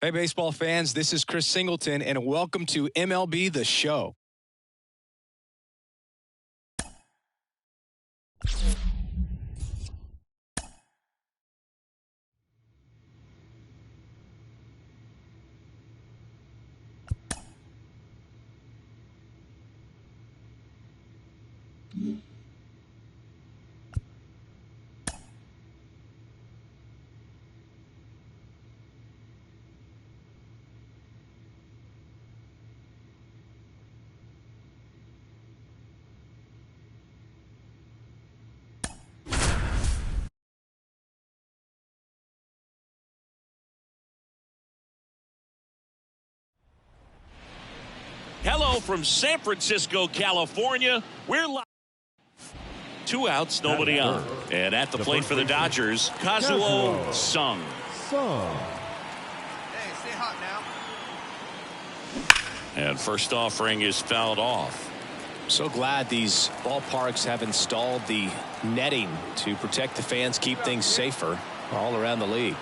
Hey, baseball fans, this is Chris Singleton, and welcome to MLB The Show. Hello from San Francisco, California. We're live. 2 outs, nobody on. And at the plate for the Dodgers, Kazuo Sung. Hey, stay hot now. And first offering is fouled off. So glad these ballparks have installed the netting to protect the fans, keep things safer all around the league.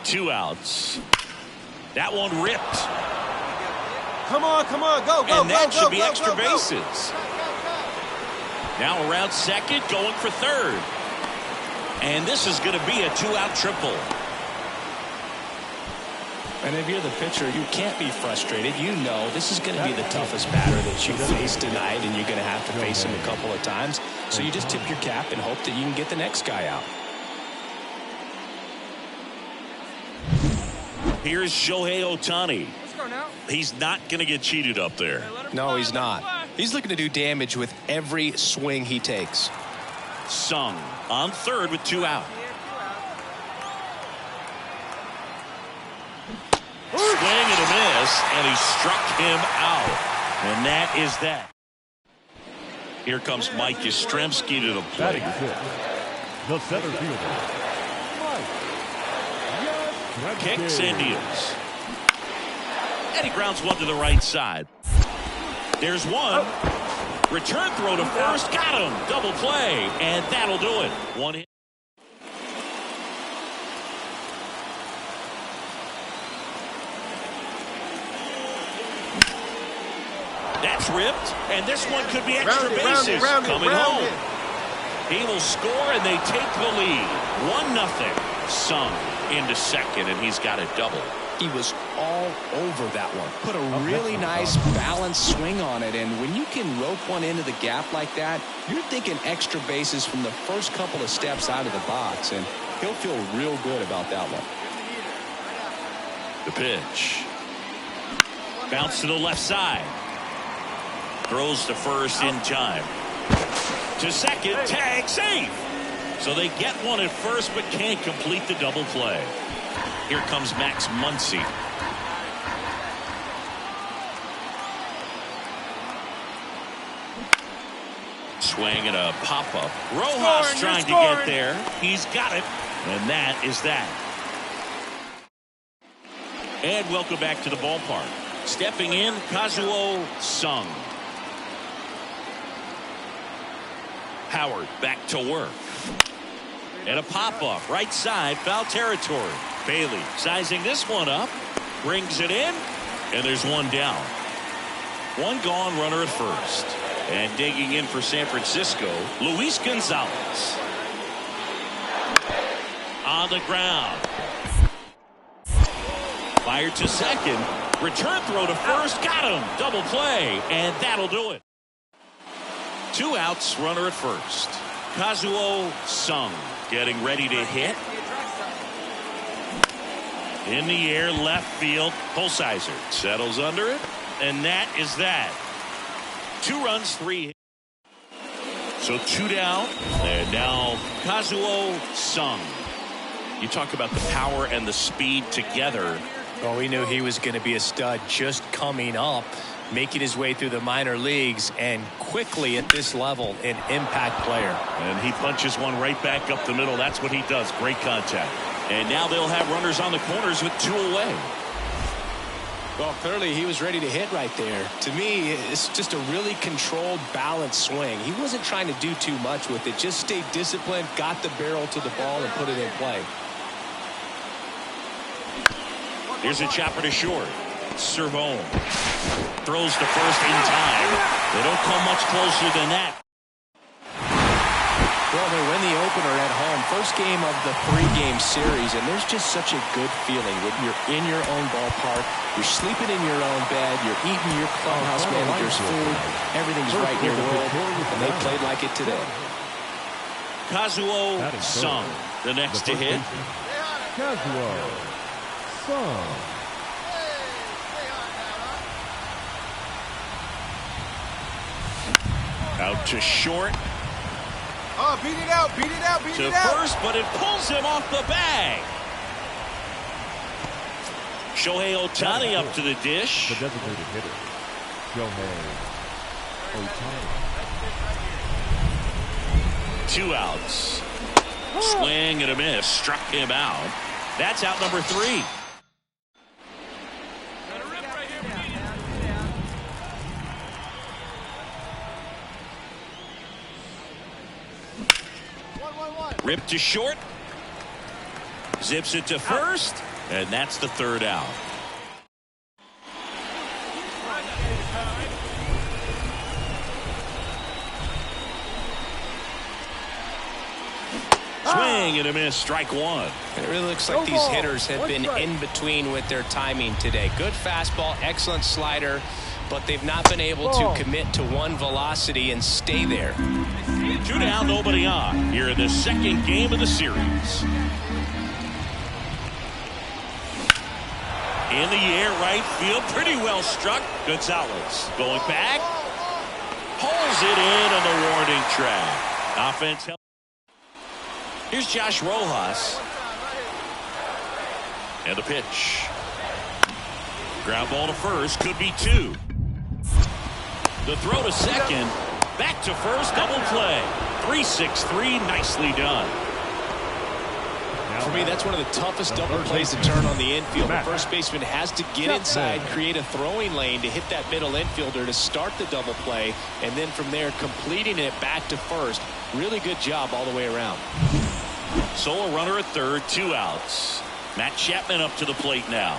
2 outs. That one ripped. Come on, go, And that should be extra bases. Now around second, going for third. And this is going to be a 2-out triple. And if you're the pitcher, you can't be frustrated. You know this is going to be the toughest batter that you face tonight, and you're going to have to face him a couple of times. So you just tip your cap and hope that you can get the next guy out. Here's Shohei Ohtani. Let's go now. He's not going to get cheated up there. No, he's not. He's looking to do damage with every swing he takes. Sung on third with 2 out. Swing and a miss, and he struck him out. And that is that. Here comes Mike Yastrzemski to the plate. The center fielder, Mike. Kicks and deals. And he grounds one to the right side. There's one. Return throw to first. Got him. Double play. And that'll do it. One hit. That's ripped. And this one could be extra bases. Coming home. He will score, and they take the lead. 1-0. Sung into second, and he's got a double. He was all over that one. Put a really nice balanced swing on it, and when you can rope one into the gap like that, you're thinking extra bases from the first couple of steps out of the box, and he'll feel real good about that one. The pitch. Bounce to the left side. Throws to first in time. To second, tag, safe. So they get one at first, but can't complete the double play. Here comes Max Muncy. Swing and a pop-up. Rojas trying to get there. He's got it. And that is that. And welcome back to the ballpark. Stepping in, Kazuo Sung. Howard back to work. And a pop-up, right side, foul territory. Bailey sizing this one up, brings it in, and there's one down. One gone, runner at first. And digging in for San Francisco, Luis Gonzalez. On the ground. Fired to second. Return throw to first, got him. Double play, and that'll do it. 2 outs, runner at first. Kazuo Sung getting ready to hit. In the air, left field. Holsizer settles under it, and that is that. 2 runs, 3 hits. So 2 down, and now Kazuo Sung. You talk about the power and the speed together. Oh, we knew he was going to be a stud just coming up, making his way through the minor leagues, and quickly at this level, an impact player. And he punches one right back up the middle. That's what he does. Great contact. And now they'll have runners on the corners with 2 away. Well, clearly he was ready to hit right there. To me, it's just a really controlled, balanced swing. He wasn't trying to do too much with it. Just stayed disciplined, got the barrel to the ball, and put it in play. Here's a chopper to short. Servone throws to first in time. They don't come much closer than that. Well, they win the opener at home. First game of the 3-game series, and there's just such a good feeling when you're in your own ballpark, you're sleeping in your own bed, you're eating your clubhouse manager's food, everything's right in your world, and they played like it today. Kazuo Sung, the next to hit. Kazuo Sung. Out to short. Oh, beat it out, beat it out, beat To it out. first, but it pulls him off the bag. Shohei Ohtani up to the dish. The designated hitter, Shohei Ohtani. 2 outs. Swing and a miss. Struck him out. That's out number 3. Ripped to short. Zips it to first. And that's the 3rd out. Swing and a miss. Strike 1. It really looks like these hitters have been in between with their timing today. Good fastball, excellent slider, but they've not been able to commit to one velocity and stay there. 2 down, nobody on here in the 2nd game of the series. In the air, right field, pretty well struck. Gonzalez going back, pulls it in on the warning track. Offense. Here's Josh Rojas. And the pitch. Ground ball to first, could be 2. The throw to second. Back to first, double play. 3-6-3, nicely done. For me, that's one of the toughest double plays to turn on the infield. The first baseman has to get inside, create a throwing lane to hit that middle infielder to start the double play, and then from there completing it back to first. Really good job all the way around. Solo runner at third, 2 outs. Matt Chapman up to the plate now.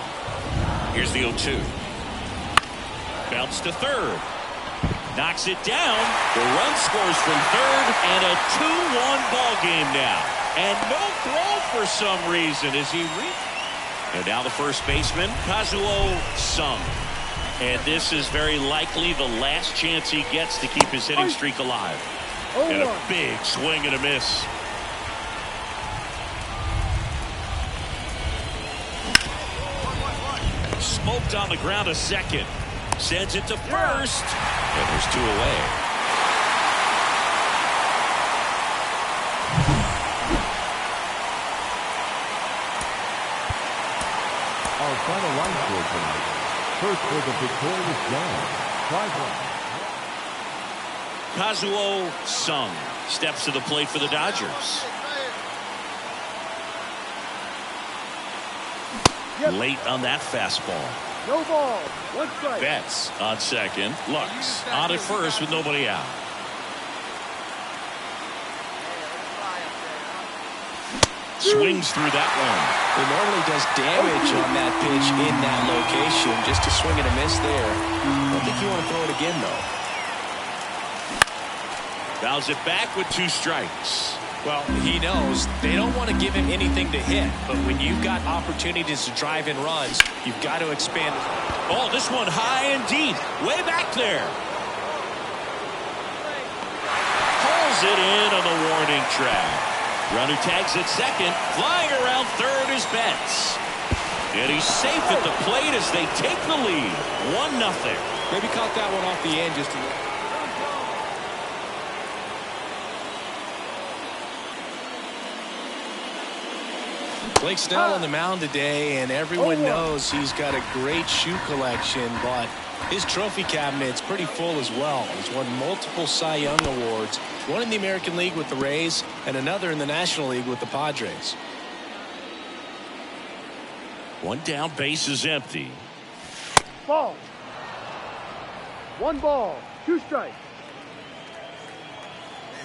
Here's the 0-2. Bounce to third. Knocks it down. The run scores from third, and a 2-1 ball game now. And no throw for some reason as he and now the first baseman, Kazuo Sung. And this is very likely the last chance he gets to keep his hitting streak alive. And a big swing and a miss. Smoked on the ground to second. Sends it to first. And there's 2 away. Our final line score tonight. First for the victorious Giants. 5-1. Kazuo Sung steps to the plate for the Dodgers. Late on that fastball. No ball, 1 strike. Betts on second. Lux on at first with nobody out. Swings through that one. It normally does damage on that pitch in that location. Just a swing and a miss there. I don't think you want to throw it again, though. Fouls it back with 2 strikes. Well, he knows they don't want to give him anything to hit, but when you've got opportunities to drive in runs, you've got to expand. Oh, this one high and deep, way back there. Pulls it in on the warning track. Runner tags at second. Flying around third is Betts. And he's safe at the plate as they take the lead. 1-0. Maybe caught that one off the end just a little. Blake Snell on the mound today, and everyone knows he's got a great shoe collection, but his trophy cabinet's pretty full as well. He's won multiple Cy Young awards, one in the American League with the Rays and another in the National League with the Padres. 1 down, base is empty. Ball. 1 ball, 2 strikes.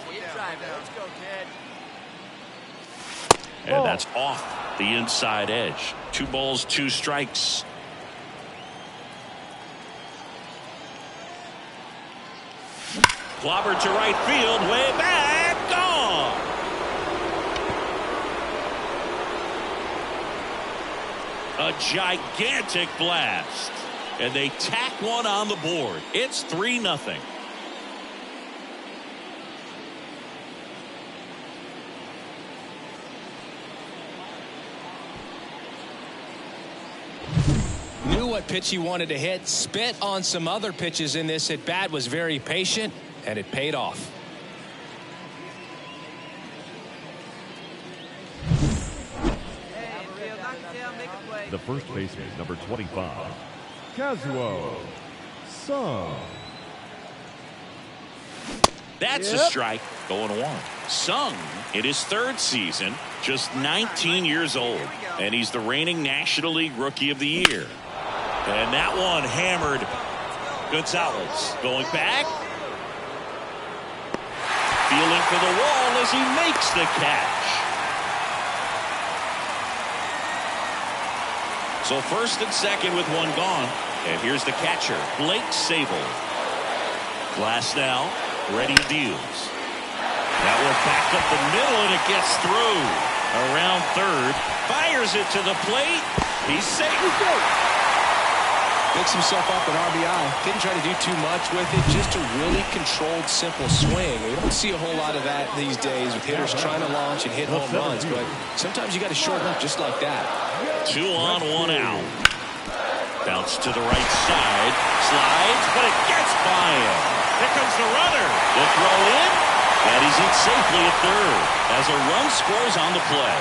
Let's go, kid. And that's off the inside edge. 2 balls, 2 strikes. Clobbered to right field, way back, gone. A gigantic blast. And they tack one on the board. It's 3-0. Knew what pitch he wanted to hit, spit on some other pitches in this at bat, was very patient, and it paid off. The first baseman, number 25, Kazuo Sung. That's a strike. Going 1. Sung, in his 3rd season, just 19 years old, and he's the reigning National League Rookie of the Year. And that one hammered. Gonzalez going back. Feeling for the wall as he makes the catch. So first and second with 1 gone. And here's the catcher, Blake Sable. Glass now, ready deals. That one back up the middle, and it gets through. Around third, fires it to the plate. He's safe. Picks himself up an RBI. Didn't try to do too much with it. Just a really controlled, simple swing. We don't see a whole lot of that these days with hitters trying to launch and hit home runs. But sometimes you got to shorten up just like that. 2 on, 1 out. Bounce to the right side. Slides, but it gets by him. Here comes the runner. The throw in. And he's in safely at third as a run scores on the play.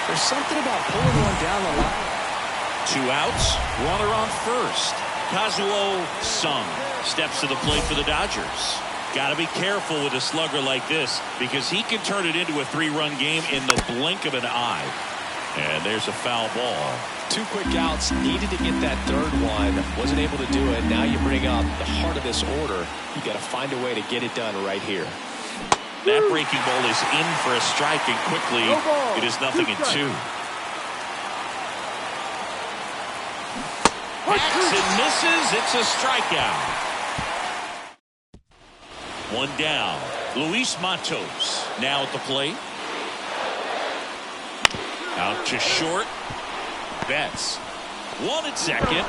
There's something about pulling one down the line. 2 outs, runner on first. Kazuo Sung steps to the plate for the Dodgers. Got to be careful with a slugger like this because he can turn it into a 3-run game in the blink of an eye. And there's a foul ball. 2 quick outs, needed to get that 3rd one, wasn't able to do it. Now you bring up the heart of this order. You got to find a way to get it done right here. That breaking ball is in for a strike, and quickly it is 0-2. Hacks and misses. It's a strikeout. 1 down. Luis Matos now at the plate. Out to short. Betts. 1 at second.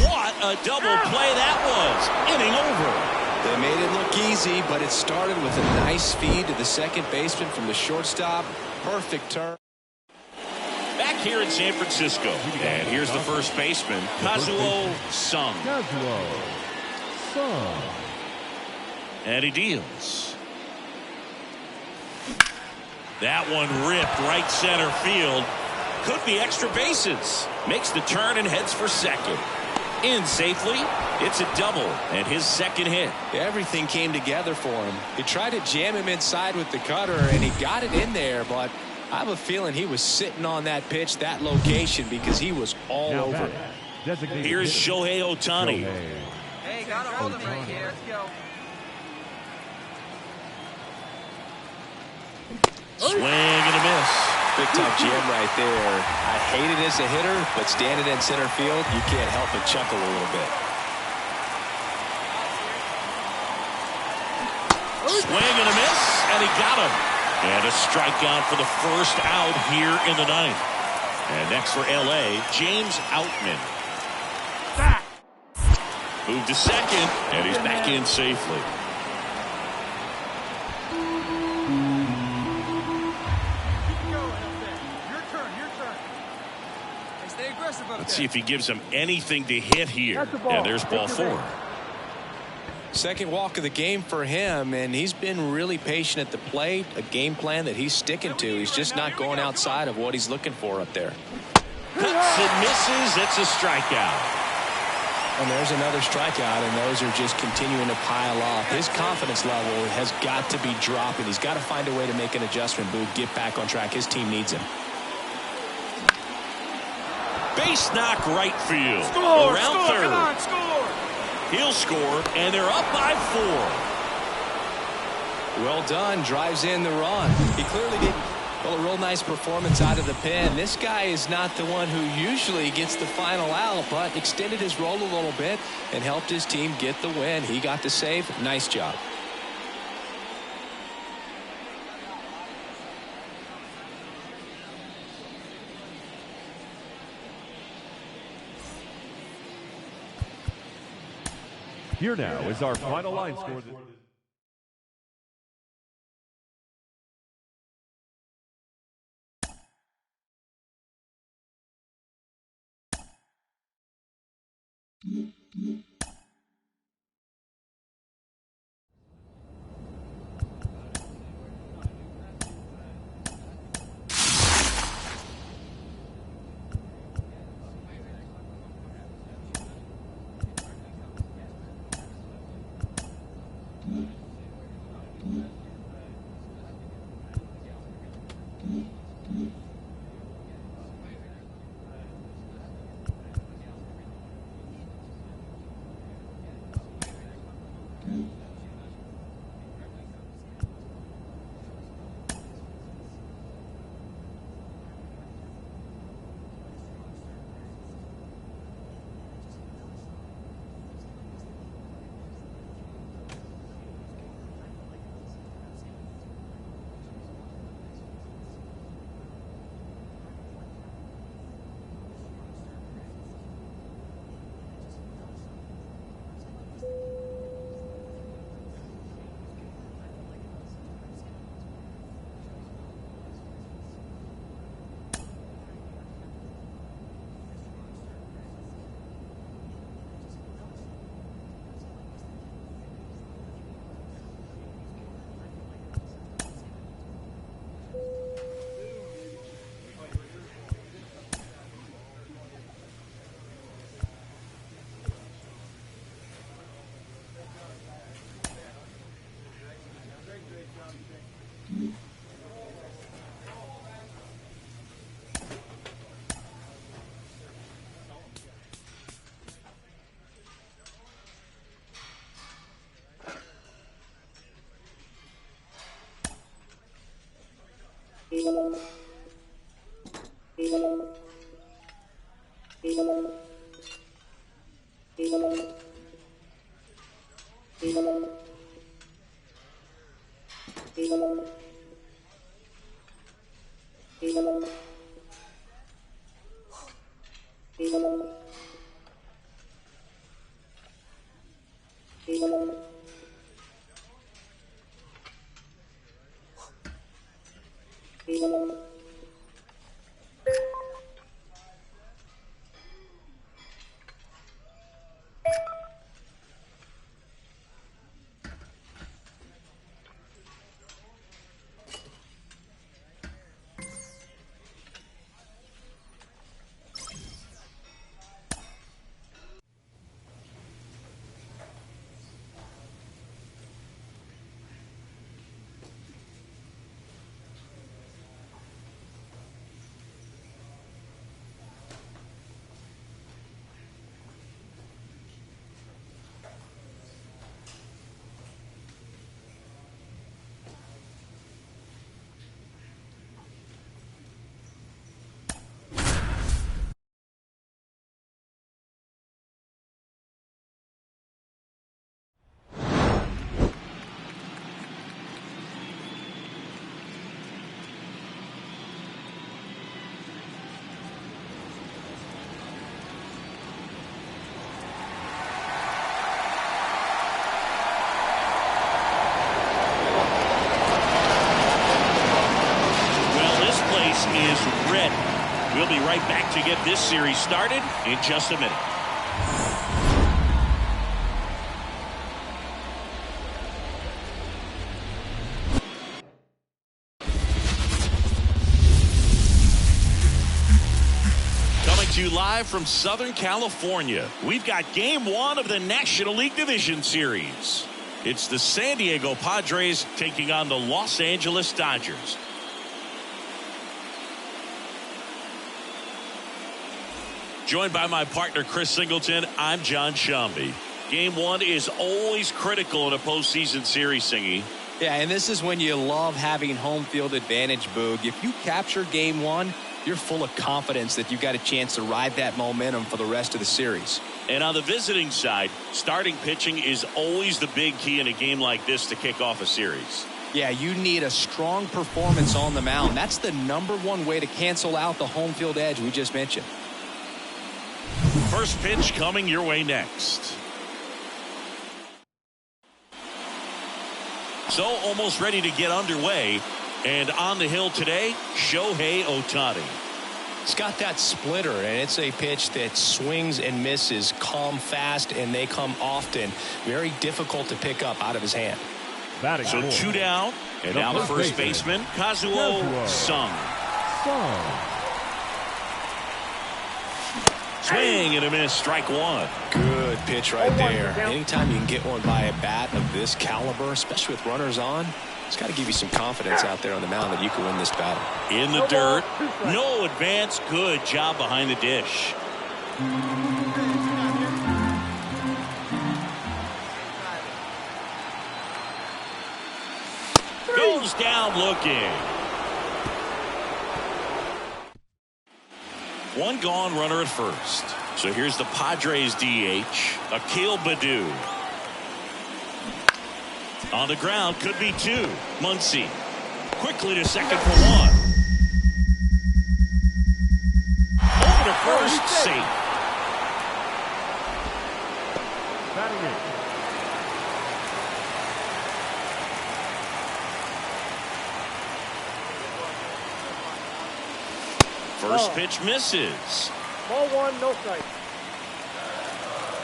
What a double play that was. Inning over. They made it look easy, but it started with a nice feed to the second baseman from the shortstop. Perfect turn. Back here in San Francisco. And here's the first baseman, Kazuo Sung. Kazuo Sung. And he deals. That one ripped right center field. Could be extra bases. Makes the turn and heads for second. In safely. It's a double and his second hit. Everything came together for him. He tried to jam him inside with the cutter, and he got it in there, but I have a feeling he was sitting on that pitch, that location, because he was all over it. Here's Shohei Ohtani. Hey, gotta hold him right here. Let's go. Swing and a miss. Big time jam right there. I hate it as a hitter, but standing in center field, you can't help but chuckle a little bit. Swing and a miss, and he got him. And a strikeout for the first out here in the ninth. And next for L.A., James Outman. Move to second, and he's back in safely. Let's see if he gives him anything to hit here. And there's ball 4. Second walk of the game for him, and he's been really patient at the plate. A game plan that he's sticking to. He's just not going outside of what he's looking for up there. Cuts and misses. It's a strikeout. And there's another strikeout, and those are just continuing to pile up. His confidence level has got to be dropping. He's got to find a way to make an adjustment move, get back on track. His team needs him. Base knock right field. Score, around score, third. come on, score. He'll score, and they're up by 4. Well done. Drives in the run. He clearly didn't. Well, a real nice performance out of the pen. This guy is not the one who usually gets the final out, but extended his role a little bit and helped his team get the win. He got the save. Nice job. Here now is our final line score. Is ready. We'll be right back to get this series started in just a minute. Coming to you live from Southern California, we've got Game 1 of the National League Division Series. It's the San Diego Padres taking on the Los Angeles Dodgers. Joined by my partner, Chris Singleton, I'm John Shambi. Game 1 is always critical in a postseason series, Singy. Yeah, and this is when you love having home field advantage, Boog. If you capture game one, you're full of confidence that you've got a chance to ride that momentum for the rest of the series. And on the visiting side, starting pitching is always the big key in a game like this to kick off a series. Yeah, you need a strong performance on the mound. That's the #1 way to cancel out the home field edge we just mentioned. First pitch coming your way next. So almost ready to get underway. And on the hill today, Shohei Ohtani. It's got that splitter, and it's a pitch that swings and misses, come fast, and they come often. Very difficult to pick up out of his hand. So 2 down, and now the first baseman, Kazuo Sung. Swing and a miss, strike one. Good pitch right there. Anytime you can get one by a bat of this caliber, especially with runners on, it's got to give you some confidence out there on the mound that you can win this battle. In the dirt, no advance, good job behind the dish. Goes down looking. One gone, runner at first. So here's the Padres DH, Akil Baddoo. On the ground, could be 2. Muncy quickly to second for 1. Over to first, safe. First pitch misses. Ball 1, no strike.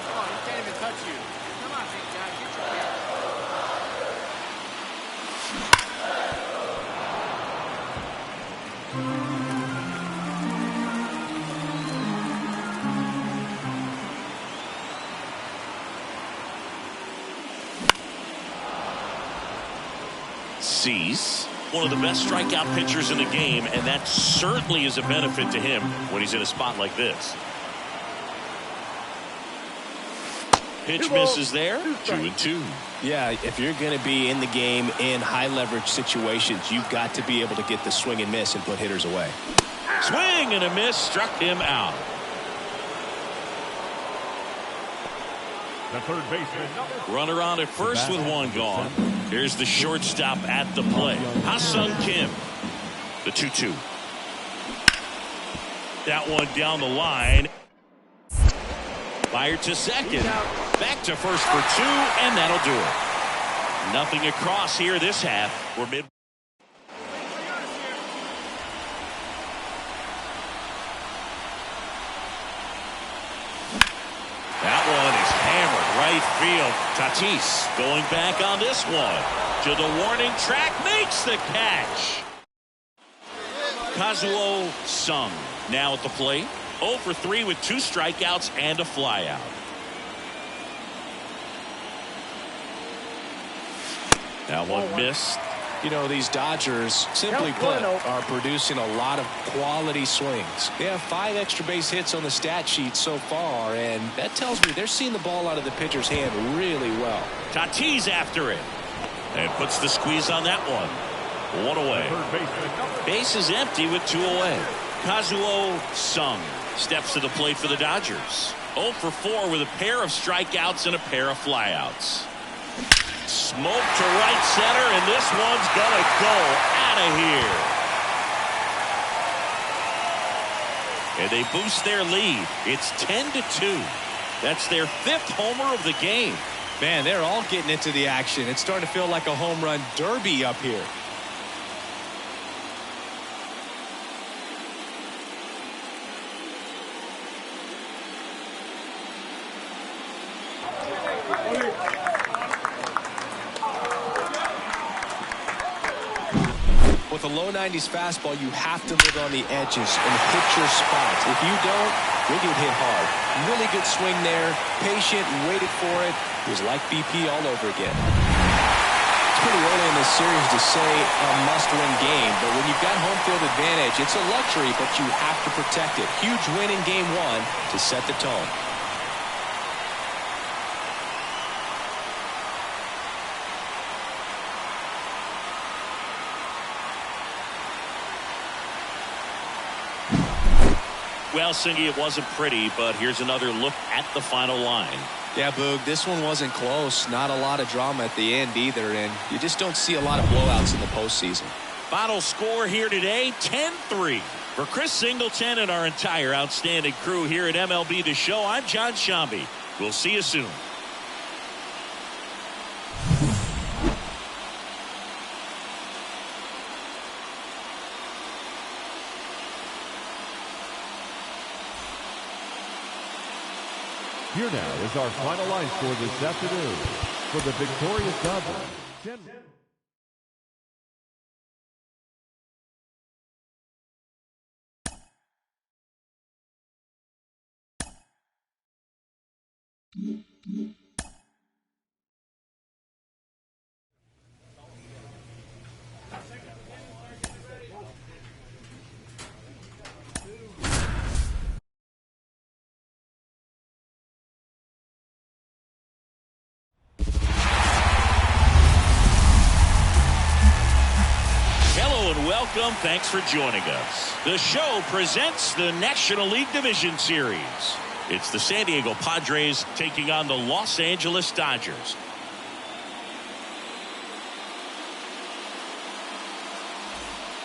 Come on, he can't even touch you. Come on, big guy, get your head. Cease, one of the best strikeout pitchers in the game, and that certainly is a benefit to him when he's in a spot like this. Pitch misses there, 2-2. Yeah, if you're going to be in the game in high leverage situations, you've got to be able to get the swing and miss and put hitters away. Swing and a miss, struck him out. The third baseman. Runner on at first with 1 gone. Here's the shortstop at the plate, Ha-Seong Kim. The 2-2. That one down the line. Fired to second. Back to first for 2, and that'll do it. Nothing across here this half. We're mid. That one is hammered right field. Tatis going back on this one. To the warning track, makes the catch. Kazuo Sung now at the plate. 0 for 3 with 2 strikeouts and a flyout. That one missed. You know, these Dodgers, simply put, are producing a lot of quality swings. They have 5 extra base hits on the stat sheet so far, and that tells me they're seeing the ball out of the pitcher's hand really well. Tatis after it. And puts the squeeze on that one. 1 away. Base is empty with 2 away. Kazuo Sung steps to the plate for the Dodgers. 0 for 4 with a pair of strikeouts and a pair of flyouts. Smoke to right center, and this one's gonna go out of here. And they boost their lead. It's 10-2. That's their 5th homer of the game. Man, they're all getting into the action. It's starting to feel like a home run derby up here. With a low 90s fastball, you have to live on the edges and hit your spots. If you don't, you'll get hit hard. Really good swing there. Patient, waited for it. It was like BP all over again. It's pretty early in this series to say a must-win game, but when you've got home field advantage, it's a luxury, but you have to protect it. Huge win in game 1 to set the tone. Well, Singy, it wasn't pretty, but here's another look at the final line. Yeah, Boog, this one wasn't close. Not a lot of drama at the end either, and you just don't see a lot of blowouts in the postseason. Final score here today, 10-3. For Chris Singleton and our entire outstanding crew here at MLB The Show, I'm John Shambi. We'll see you soon. Here now is our final line score this afternoon. For the victorious Dodgers, Welcome. Thanks for joining us. The show presents the National League Division Series. It's the San Diego Padres taking on the Los Angeles Dodgers.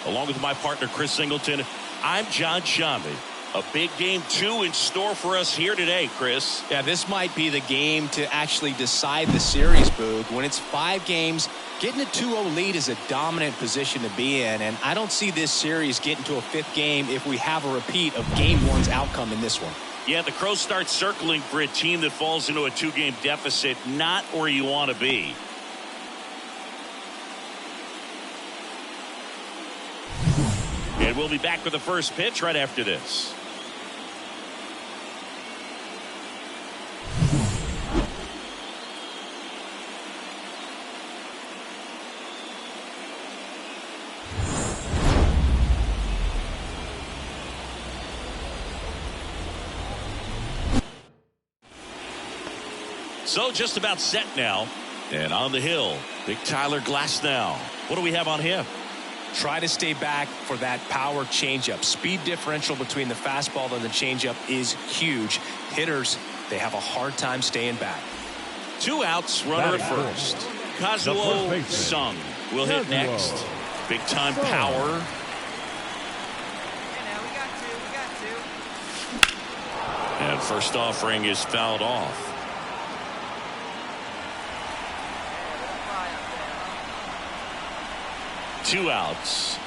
Along with my partner, Chris Singleton, I'm John Shambi. A big game 2 in store for us here today, Chris. Yeah, this might be the game to actually decide the series, Boog. When it's 5 games, getting a 2-0 lead is a dominant position to be in, and I don't see this series getting to a 5th game if we have a repeat of Game 1's outcome in this one. Yeah, the Crows start circling for a team that falls into a 2-game deficit, not where you want to be. And we'll be back with the first pitch right after this. So just about set now. And on the hill, big Tyler Glasnow. What do we have on him? Try to stay back for that power changeup. Speed differential between the fastball and the changeup is huge. Hitters, they have a hard time staying back. 2 outs, runner at first. Kazuo Sung will hit next. Big time power. And first offering is fouled off. Two outs.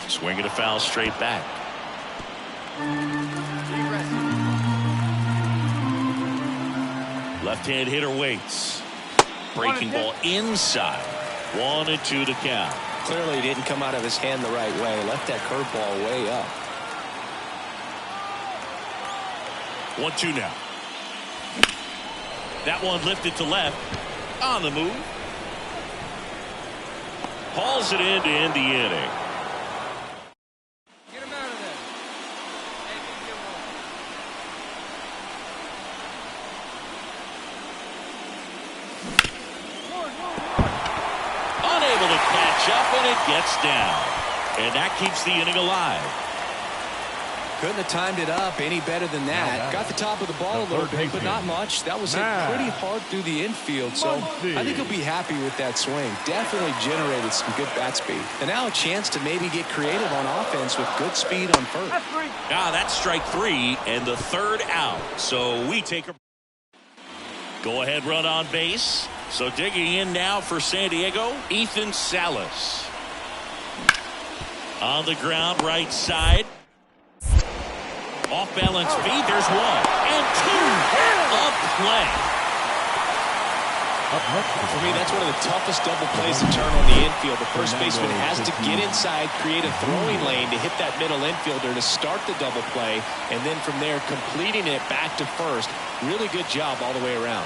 Swinging a foul straight back. Left-hand hitter waits. Breaking ball inside. 1-2 to count. Clearly didn't come out of his hand the right way. Left that curveball way up. 1-2 now. That one lifted to left. On the move. Hauls it in to end the inning. Get him out of there. Hey, get one. Unable to catch up, and it gets down. And that keeps the inning alive. Couldn't have timed it up any better than that. Got the top of the ball a little bit, but not much. That was hit pretty hard through the infield, so I think he'll be happy with that swing. Definitely generated some good bat speed. And now a chance to maybe get creative on offense with good speed on first. That's strike 3 and the 3rd out. So we take a go-ahead run on base. So digging in now for San Diego, Ethan Salas. On the ground, right side. Off-balance feed, there's 1 and 2 up play. For me, that's one of the toughest double plays to turn on the infield. The first baseman has to get inside, create a throwing lane to hit that middle infielder to start the double play, and then from there completing it back to first. Really good job all the way around.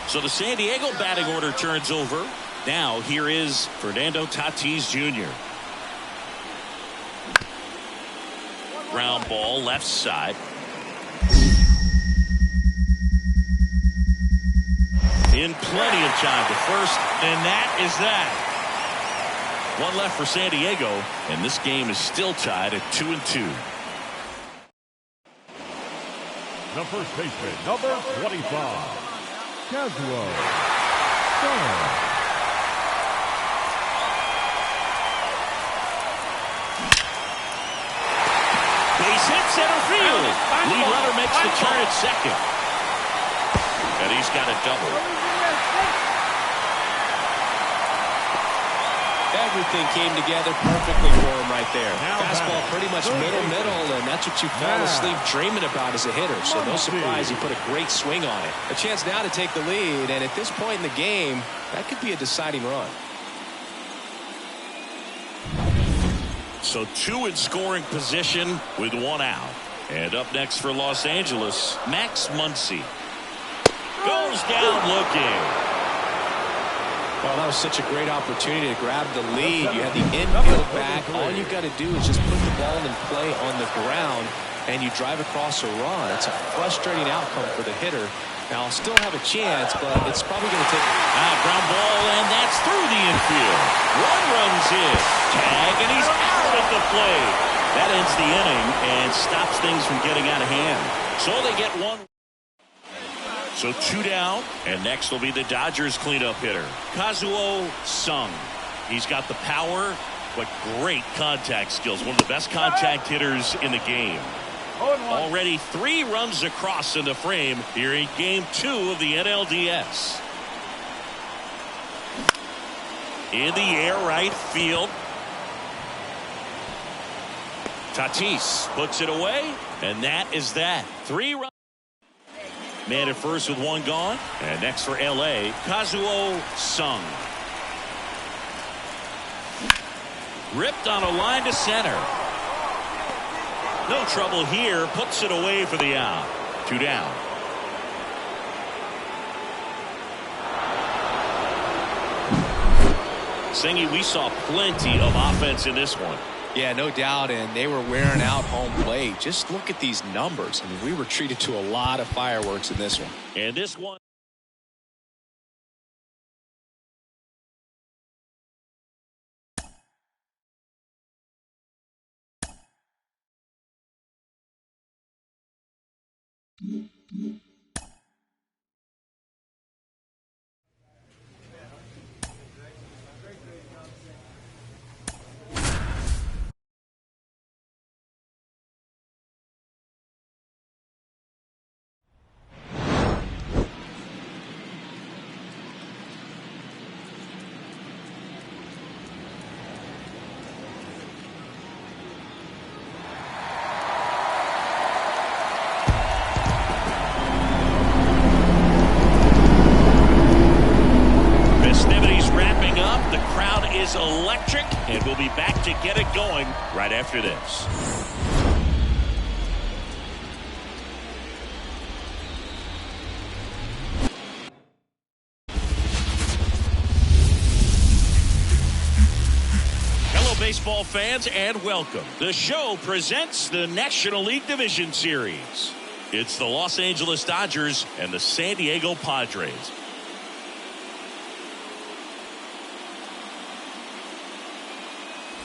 So the San Diego batting order turns over. Now here is Fernando Tatis Jr. Ground ball left side. In plenty of time to first, and that is that. One left for San Diego, and this game is still tied at 2-2. The first baseman, number 25, Casual. Base hit center field. Lead runner makes the turn at second. And he's got a double. Everything came together perfectly for him right there. Fastball pretty much middle, and that's what you fall asleep dreaming about as a hitter. So no surprise he put a great swing on it. A chance now to take the lead, and at this point in the game, that could be a deciding run. So 2 in scoring position with 1 out. And up next for Los Angeles, Max Muncy. Goes down looking. Well, that was such a great opportunity to grab the lead. You had the infield back. All you got to do is just put the ball in play on the ground, and you drive across a run. It's a frustrating outcome for the hitter. Now, I'll still have a chance, but it's probably going to take... Ground ball, and that's through the infield. 1 runs in. Tag, and he's out at the plate. That ends the inning and stops things from getting out of hand. So they get 1. So 2 down, and next will be the Dodgers cleanup hitter, Kazuo Sung. He's got the power, but great contact skills. One of the best contact hitters in the game. Already 3 runs across in the frame here in Game 2 of the NLDS. In the air, right field. Tatis puts it away, and that is that. 3 runs. Man at first with 1 gone. And next for LA, Kazuo Sung. Ripped on a line to center. No trouble here. Puts it away for the out. 2 down. Singy, we saw plenty of offense in this one. Yeah, no doubt, and they were wearing out home plate. Just look at these numbers. I mean, we were treated to a lot of fireworks in this one. And this one. Electric, and we'll be back to get it going right after this. Hello, baseball fans, and welcome. The show presents the National League Division Series. It's the Los Angeles Dodgers and the San Diego Padres.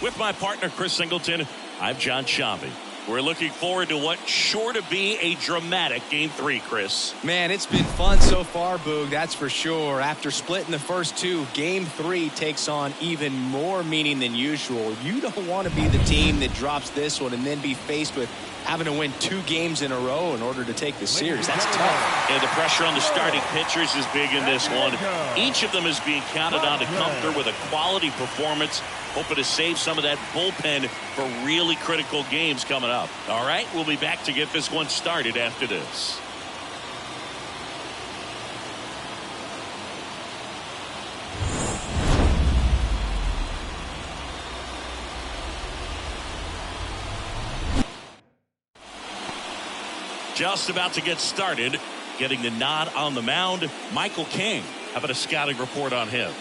With my partner, Chris Singleton, I'm John Shambi. We're looking forward to what's sure to be a dramatic Game 3, Chris. Man, it's been fun so far, Boog, that's for sure. After splitting the first 2, Game 3 takes on even more meaning than usual. You don't want to be the team that drops this one and then be faced with having to win 2 games in a row in order to take the series. That's tough. And the pressure on the starting pitchers is big in this one. Each of them is being counted on to come through with a quality performance, hoping to save some of that bullpen for really critical games coming up. All right, we'll be back to get this one started after this. Just about to get started, getting the nod on the mound, Michael King. How about a scouting report on him?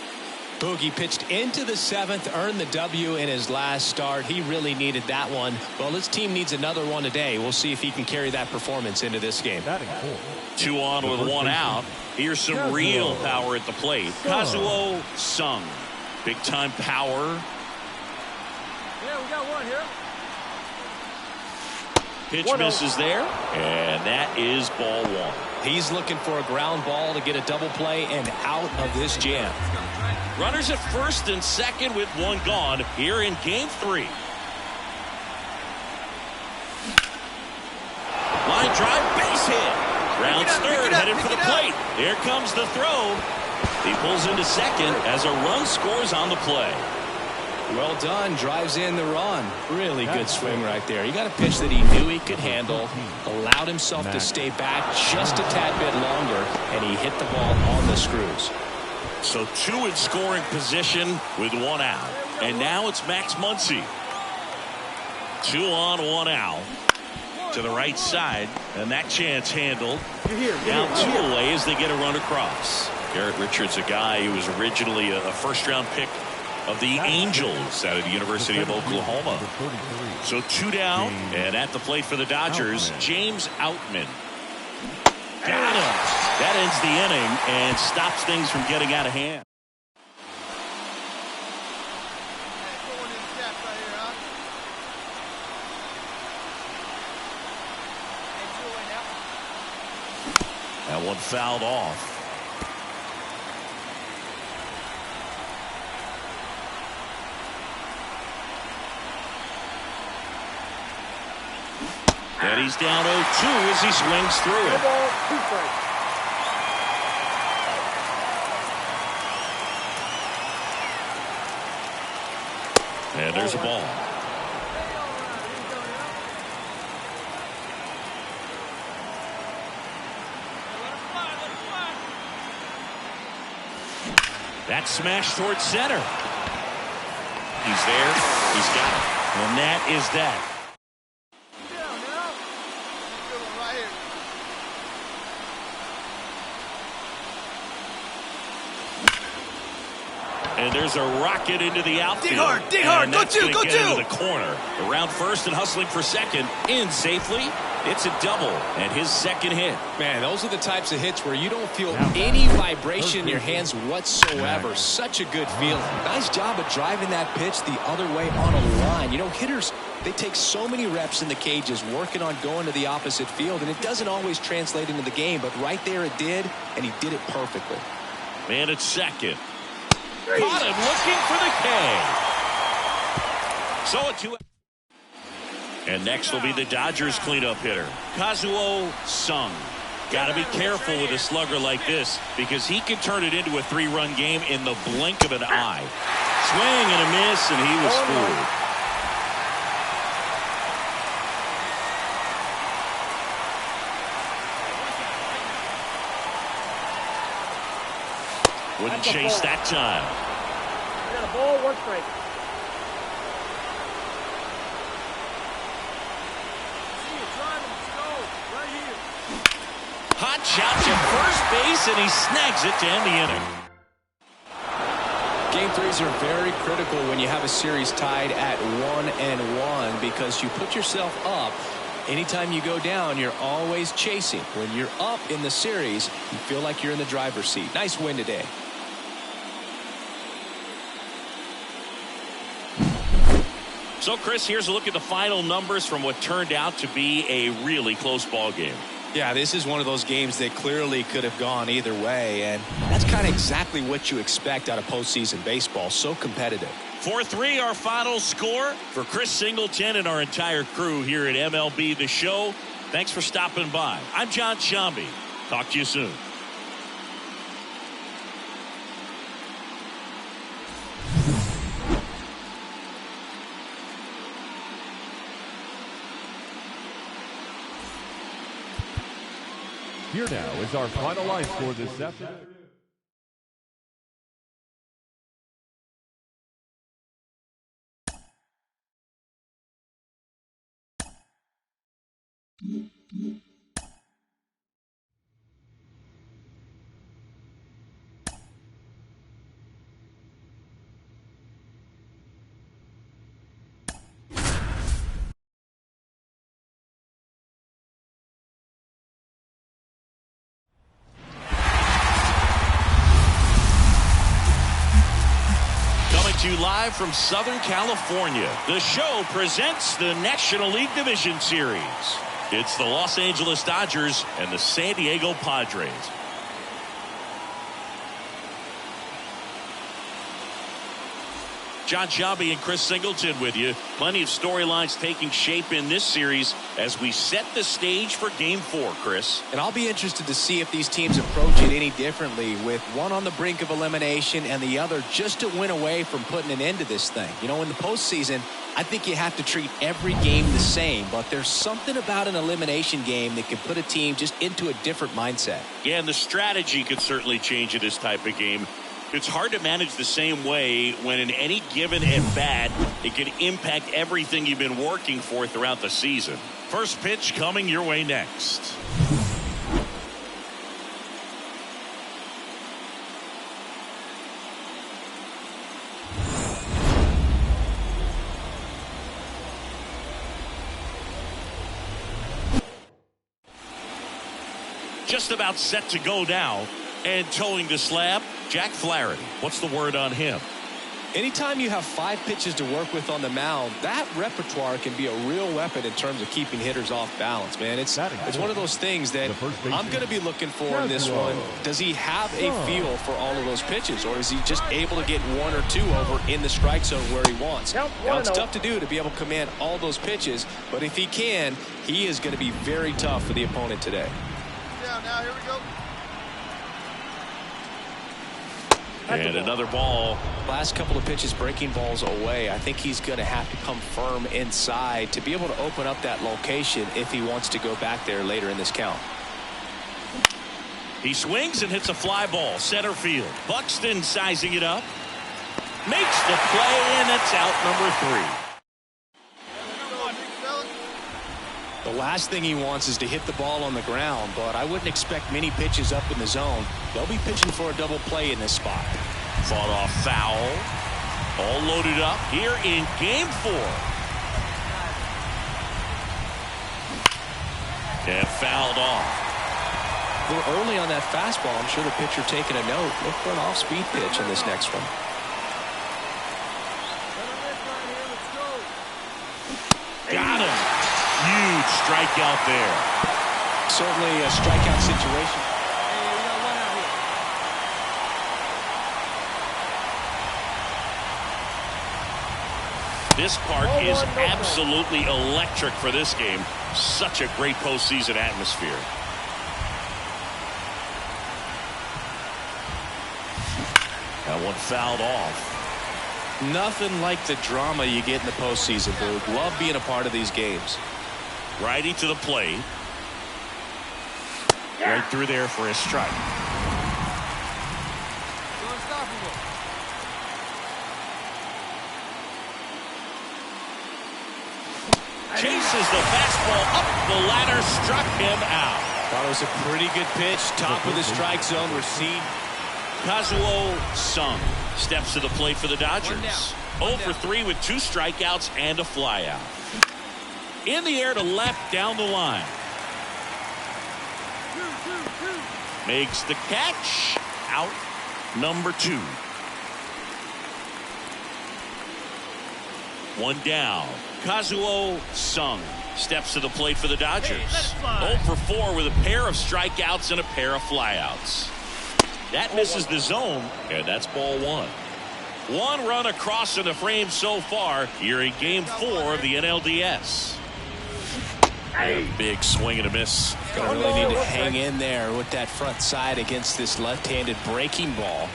Boogie pitched into the 7th, earned the W in his last start. He really needed that one. Well, his team needs another one today. We'll see if he can carry that performance into this game. 2 on with 1 out. Here's some real power at the plate. Kazuo Sung. Big time power. Pitch misses there, and that is ball one. He's looking for a ground ball to get a double play and out of this jam. Runners at first and second with one gone here in game 3. Line drive, base hit. Rounds third, headed for the plate. Here comes the throw. He pulls into second as a run scores on the play. Well done. Drives in the run. Really good swing right there. He got a pitch that he knew he could handle, allowed himself to stay back just a tad bit longer, and he hit the ball on the screws. So 2 in scoring position with 1 out. And now it's Max Muncy. 2 on, 1 out. To the right side, and that chance handled. Now 2 away as they get a run across. Garrett Richards, a guy who was originally a first-round pick of the Angels out of the University of Oklahoma. So 2 down, and at the plate for the Dodgers, James Outman. Got him. That ends the inning and stops things from getting out of hand. That one fouled off. And he's down 0-2 as he swings through it. And there's a ball. That smash towards center. He's there. He's got it. And that is that. And there's a rocket into the outfield. Dig hard, go two, go two. Into the corner. Around first and hustling for second. In safely. It's a double and his second hit. Man, those are the types of hits where you don't feel any vibration in your hands whatsoever. Such a good feeling. Nice job of driving that pitch the other way on a line. You know, hitters, they take so many reps in the cages working on going to the opposite field, and it doesn't always translate into the game, but right there it did, and he did it perfectly. Man at second. Caught him looking for the K. So a 2. And next will be the Dodgers cleanup hitter, Kazuo Sung. Got to be careful with a slugger like this because he can turn it into a 3-run game in the blink of an eye. Swing and a miss, and he was fooled. Wouldn't chase that time. I got a ball, 1 strike. Hot shot to first base, and he snags it to end the inning. Game 3s are very critical when you have a series tied at 1-1 because you put yourself up. Anytime you go down, you're always chasing. When you're up in the series, you feel like you're in the driver's seat. Nice win today. So, Chris, here's a look at the final numbers from what turned out to be a really close ball game. Yeah, this is one of those games that clearly could have gone either way, and that's kind of exactly what you expect out of postseason baseball. So competitive. 4-3 our final score. For Chris Singleton and our entire crew here at MLB The Show, thanks for stopping by. I'm John Shambi. Talk to you soon. Here now is our final line score this afternoon. live from Southern California. The Show presents the National League Division Series. It's the Los Angeles Dodgers and the San Diego Padres. John Shelby and Chris Singleton with you. Plenty of storylines taking shape in this series as we set the stage for Game 4, Chris. And I'll be interested to see if these teams approach it any differently, with one on the brink of elimination and the other just to win away from putting an end to this thing. You know, in the postseason, I think you have to treat every game the same, but there's something about an elimination game that can put a team just into a different mindset. Yeah, and the strategy could certainly change in this type of game. It's hard to manage the same way when in any given at bat, it can impact everything you've been working for throughout the season. First pitch coming your way next. Just about set to go now. And towing the slab, Jack Flaherty. What's the word on him? Anytime you have 5 pitches to work with on the mound, that repertoire can be a real weapon in terms of keeping hitters off balance, man. It's one of those things that I'm going to be looking for in this one. Does he have a feel for all of those pitches, or is he just able to get 1 or 2 over in the strike zone where he wants? Now, it's tough to do to be able to command all those pitches, but if he can, he is going to be very tough for the opponent today. Yeah, now here we go. And another ball. Last couple of pitches breaking balls away. I think he's going to have to come firm inside to be able to open up that location if he wants to go back there later in this count. He swings and hits a fly ball center field. Buxton sizing it up, makes the play, and it's out number 3. The last thing he wants is to hit the ball on the ground, but I wouldn't expect many pitches up in the zone. They'll be pitching for a double play in this spot. Fought off foul. All loaded up here in Game 4. And fouled off. A little early on that fastball. I'm sure the pitcher taking a note. Look for an off-speed pitch in this next one. Got him. Huge strikeout there. Certainly a strikeout situation. This park is absolutely electric for this game. Such a great postseason atmosphere. That one fouled off. Nothing like the drama you get in the postseason, Boog. Love being a part of these games. Righty to the plate. Right through there for a strike. Chases the fastball up the ladder, struck him out. Thought it was a pretty good pitch. Top of the strike zone, receive. Kazuo Sung steps to the plate for the Dodgers. 0 for 3 with 2 strikeouts and a flyout. In the air to left down the line. Makes the catch. Out number 2. 1 down. Kazuo Sung steps to the plate for the Dodgers. 0 for 4 with a pair of strikeouts and a pair of flyouts. That misses the zone, and that's ball 1. 1 run across in the frame so far here in Game 4 of the NLDS. A big swing and a miss. Gonna really need to hang in there with that front side against this left-handed breaking ball.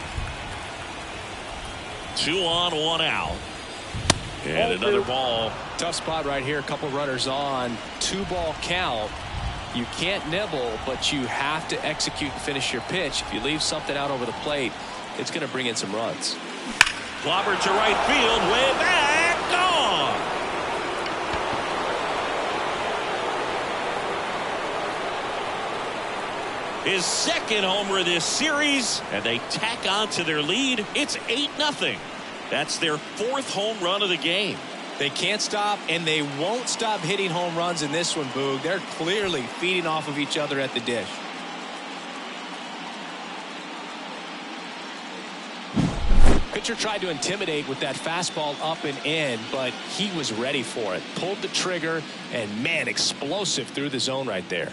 2 on, 1 out. And another ball. Tough spot right here. A couple runners on. 2-ball count. You can't nibble, but you have to execute and finish your pitch. If you leave something out over the plate, it's going to bring in some runs. Clobbered to right field, way back, gone. His second homer this series, and they tack on to their lead. It's 8-0. That's their 4th home run of the game. They can't stop, and they won't stop hitting home runs in this one, Boog. They're clearly feeding off of each other at the dish. pitcher tried to intimidate with that fastball up and in, but he was ready for it. Pulled the trigger, and man, explosive through the zone right there.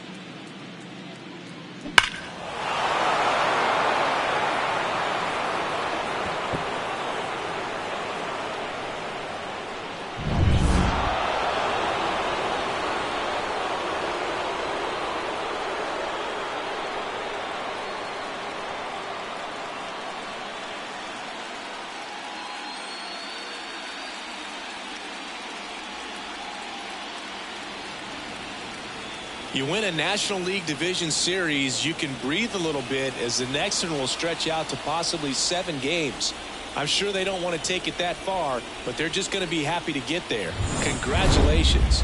You win a National League Division Series, you can breathe a little bit as the next one will stretch out to possibly 7 games. I'm sure they don't want to take it that far, but they're just going to be happy to get there. Congratulations.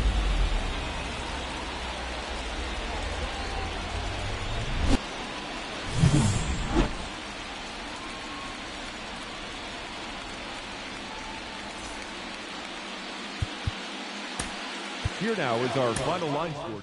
Here now is our final line score.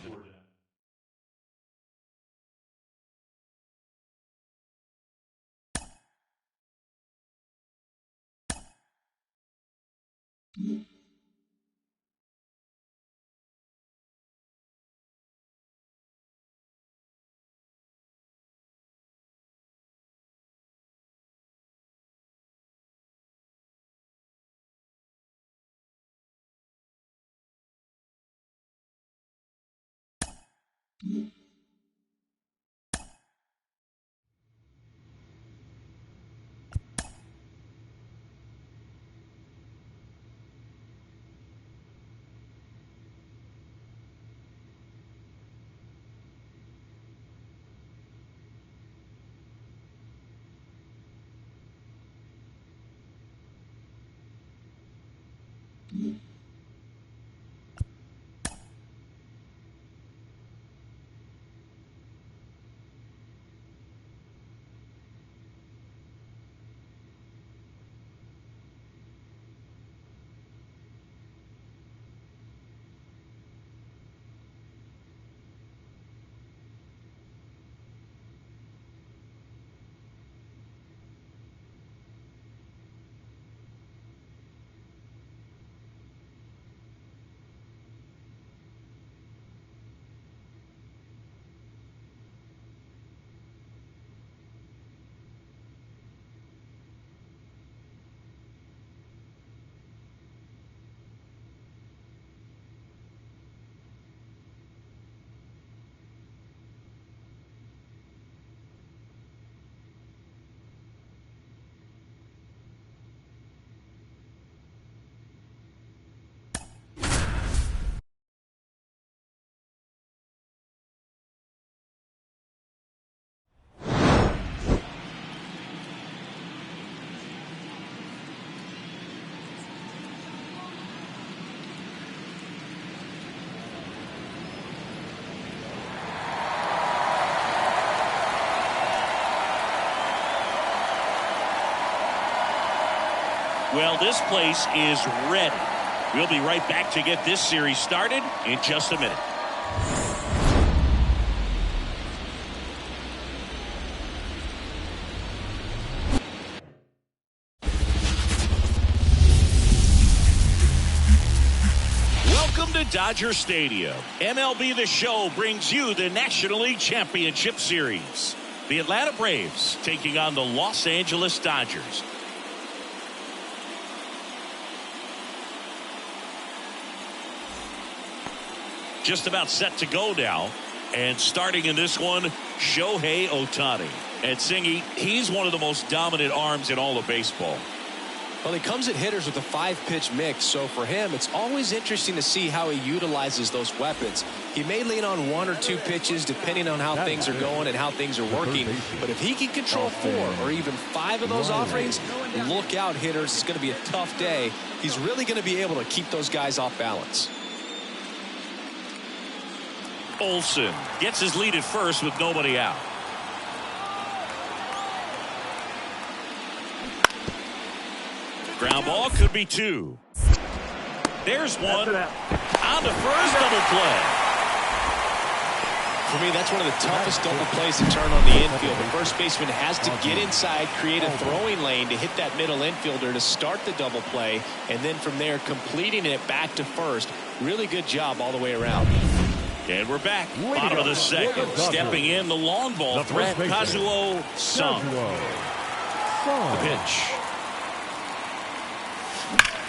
Well, this place is ready. We'll be right back to get this series started in just a minute. Welcome to Dodger Stadium. MLB The Show brings you the National League Championship Series. The Atlanta Braves taking on the Los Angeles Dodgers. Just about set to go now. And starting in this one, Shohei Ohtani. And Singy, he's one of the most dominant arms in all of baseball. Well, he comes at hitters with a 5-pitch mix, so for him, it's always interesting to see how he utilizes those weapons. He may lean on 1 or 2 pitches depending on how things are going and how things are working, but if he can control 4 or even 5 of those offerings, look out, hitters. It's going to be a tough day. He's really going to be able to keep those guys off balance. Olsen gets his lead at first with nobody out. Ground ball could be 2. There's one. On to first, double play. For me, that's one of the toughest double plays to turn on the infield. The first baseman has to get inside, create a throwing lane to hit that middle infielder to start the double play, and then from there completing it back to first. Really good job all the way around. And we're back. Bottom of the second. Stepping in the long ball threat, Kazuo Sung. The pitch.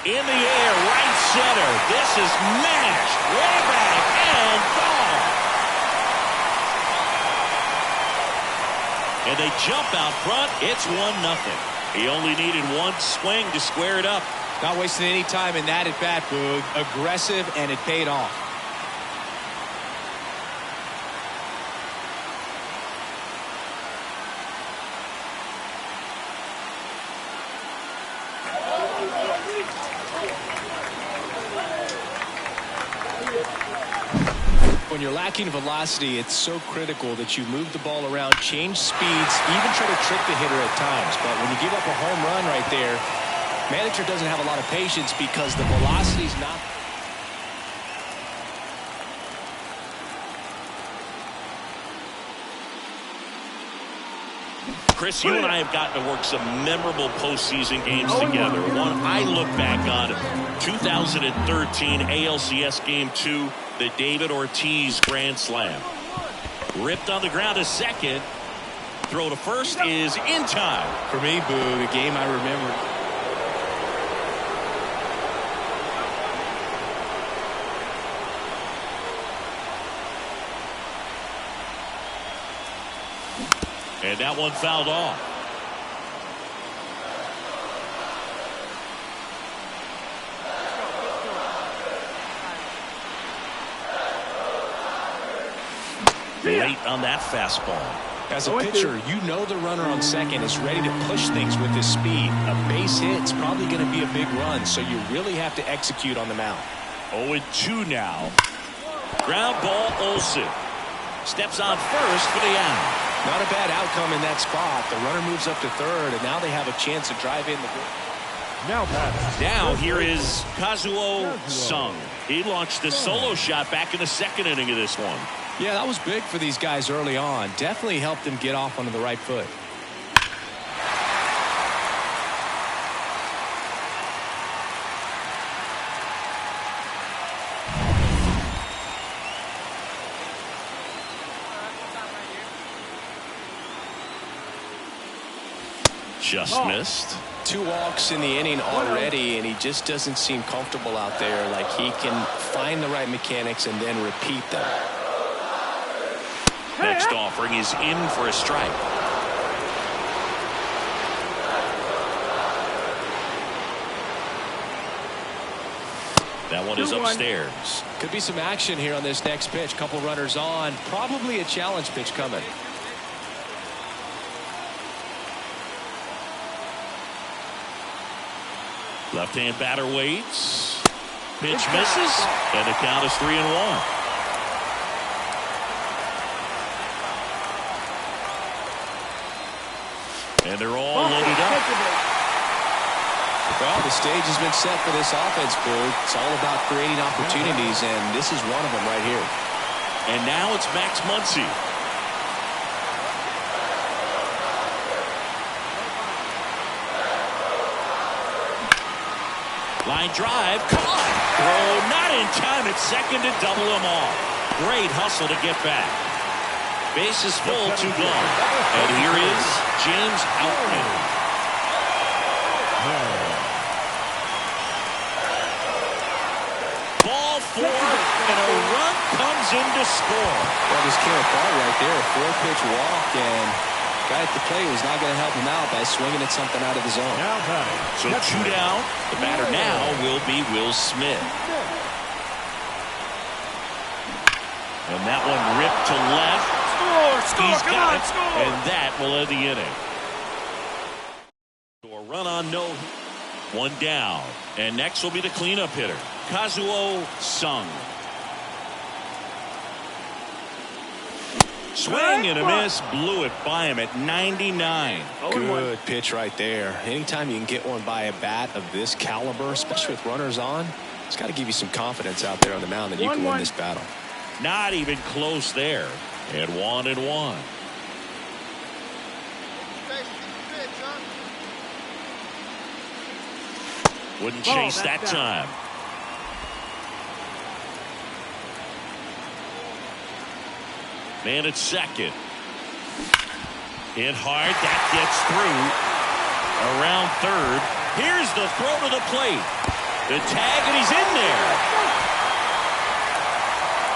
In the air, right center. This is mashed. Way back and gone. And they jump out front. It's 1-0. He only needed one swing to square it up. Not wasting any time in that at bat, Boog. Aggressive, and it paid off. When you're lacking velocity, it's so critical that you move the ball around, change speeds, even try to trick the hitter at times. But when you give up a home run right there, manager doesn't have a lot of patience because the velocity's not. Chris, you and I have gotten to work some memorable postseason games together. One I look back on, 2013 ALCS Game 2, the David Ortiz Grand Slam. Ripped on the ground to second. Throw to first is in time. For me, Boog, a game I remember. And that one fouled off. Late on that fastball. As a pitcher, you know the runner on second is ready to push things with his speed. A base hit's probably going to be a big run, so you really have to execute on the mound. 0-2 now. Ground ball, Olsen. Steps on first for the out. Not a bad outcome in that spot. The runner moves up to third, and now they have a chance to drive in the goal. Now here is Kazuo Sung. He launched a solo shot back in the second inning of this one. Yeah, that was big for these guys early on. Definitely helped them get off onto the right foot. Just missed. 2 walks in the inning already, and he just doesn't seem comfortable out there. Like he can find the right mechanics and then repeat them. Next offering is in for a strike. That one is upstairs. Could be some action here on this next pitch. Couple runners on. Probably a challenge pitch coming. Left-hand batter waits. Pitch misses, and the count is 3-1. And they're all loaded up. Well, the stage has been set for this offense, Boog. It's all about creating opportunities, and this is one of them right here. And now it's Max Muncy. Line drive, caught. Throw not in time at second to double him off. Great hustle to get back. Bases full, 2 gone. And here is James Outman. Ball 4, and a run comes in to score. Well, just can't ball right there. A 4-pitch walk, and guy at the plate was not going to help him out by swinging at something out of the zone. So 2 down. The batter now will be Will Smith. And that one ripped to left. He's got it, and that will end the inning. So a run on no. 1 down. And next will be the cleanup hitter, Kazuo Sung. Swing and a miss, blew it by him at 99. Good pitch right there. Anytime you can get one by a bat of this caliber, especially with runners on, it's got to give you some confidence out there on the mound that you can win this battle. Not even close there. And 1-1. Wouldn't chase that time. Man at second. Hit hard. That gets through. Around third. Here's the throw to the plate. The tag, and he's in there.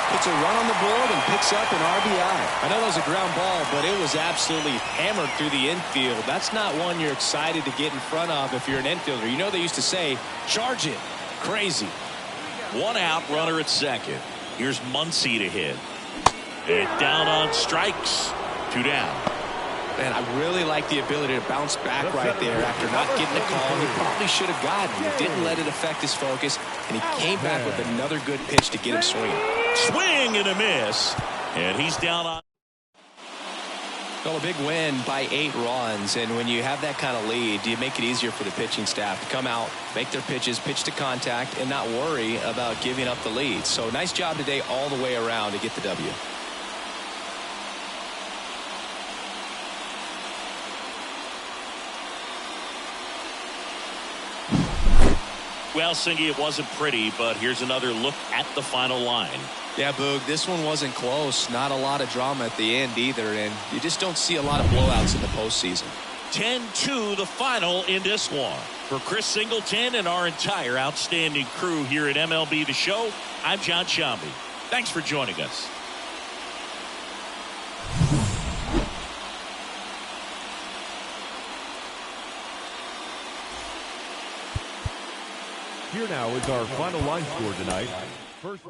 Puts a run on the board and picks up an RBI. I know that was a ground ball, but it was absolutely hammered through the infield. That's not one you're excited to get in front of if you're an infielder. You know they used to say, charge it. Crazy. 1 out, runner at second. Here's Muncy to hit. And down on strikes. 2 down. Man, I really like the ability to bounce back right there after not getting a call. He probably should have gotten. He didn't let it affect his focus, and he came back with another good pitch to get him swinging. Swing and a miss. And he's down on. Well, a big win by 8 runs, and when you have that kind of lead, you make it easier for the pitching staff to come out, make their pitches, pitch to contact, and not worry about giving up the lead. So nice job today all the way around to get the W. Well, Singy, it wasn't pretty, but here's another look at the final line. Yeah, Boog, this one wasn't close. Not a lot of drama at the end either, and you just don't see a lot of blowouts in the postseason. 10-2 the final in this one. For Chris Singleton and our entire outstanding crew here at MLB The Show, I'm John Shambi. Thanks for joining us. Here now is our final line score tonight. First.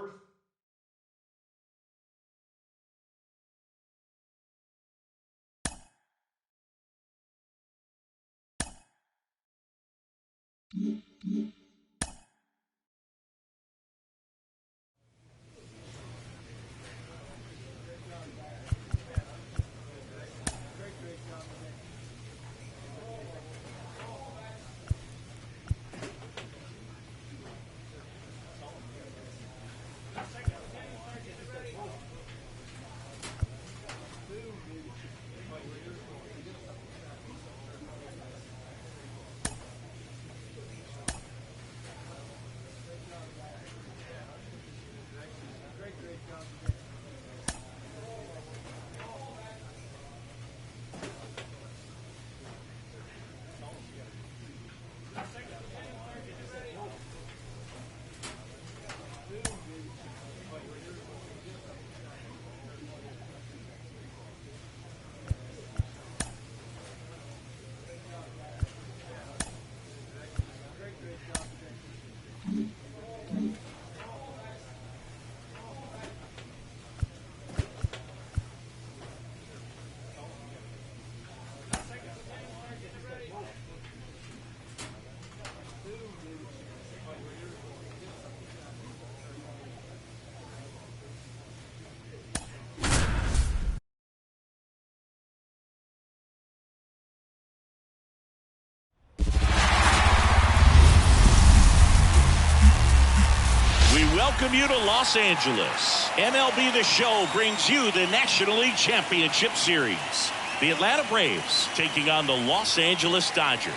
Welcome you to Los Angeles. MLB The Show brings you the National League Championship Series. The Atlanta Braves taking on the Los Angeles Dodgers.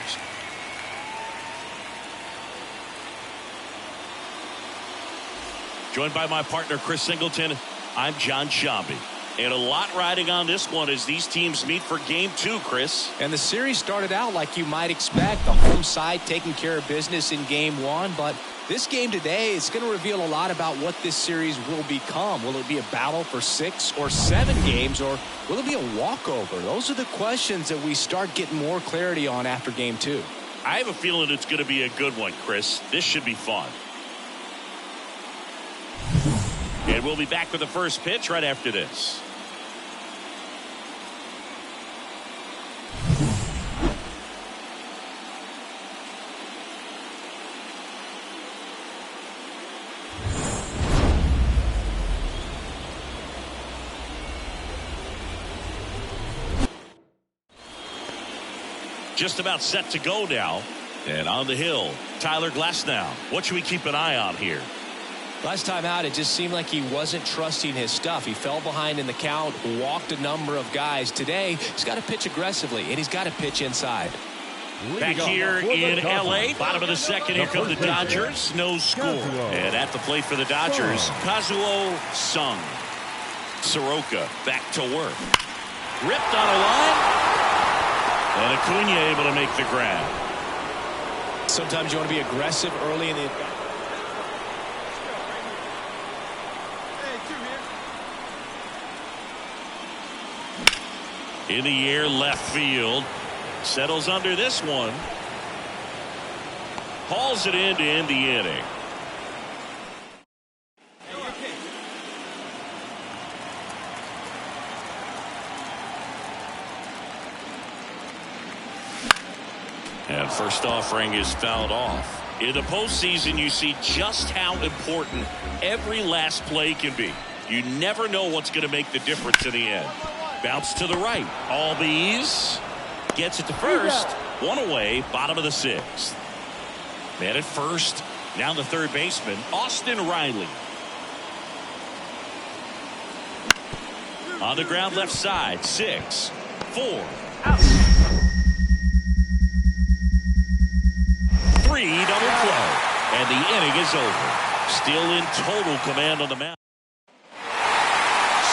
Joined by my partner Chris Singleton, I'm John Shambi. And a lot riding on this one as these teams meet for Game 2, Chris. And the series started out like you might expect. The home side taking care of business in Game 1, but this game today is going to reveal a lot about what this series will become. Will it be a battle for 6 or 7 games, or will it be a walkover? Those are the questions that we start getting more clarity on after Game 2. I have a feeling it's going to be a good one, Chris. This should be fun. And we'll be back with the first pitch right after this. Just about set to go now. And on the hill, Tyler Glasnow. What should we keep an eye on here? Last time out, it just seemed like he wasn't trusting his stuff. He fell behind in the count, walked a number of guys. Today, he's got to pitch aggressively, and he's got to pitch inside. Back here in L.A., bottom of the second, here come the Dodgers. No score. And at the plate for the Dodgers, Kazuo Sung. Soroka back to work. Ripped on a line. And Acuna able to make the grab. Sometimes you want to be aggressive early in the at-bat. In the air, left field. Settles under this one. Hauls it in to end the inning. And first offering is fouled off. In the postseason, you see just how important every last play can be. You never know what's going to make the difference in the end. Bounce to the right. All bees. Gets it to first. One away. Bottom of the sixth. Man at first. Now the third baseman, Austin Riley. On the ground left side. 6, 4. 3 double play. And the inning is over. Still in total command on the mound.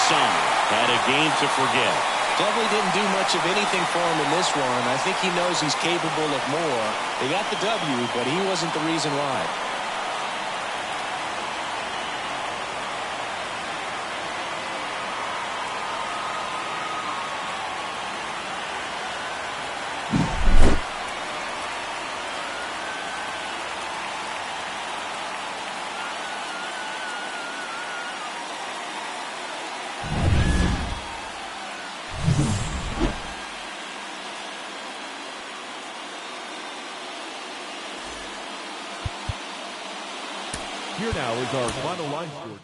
Sung had a game to forget. Definitely didn't do much of anything for him in this one. I think he knows he's capable of more. They got the W, but he wasn't the reason why. Here now is our final line score.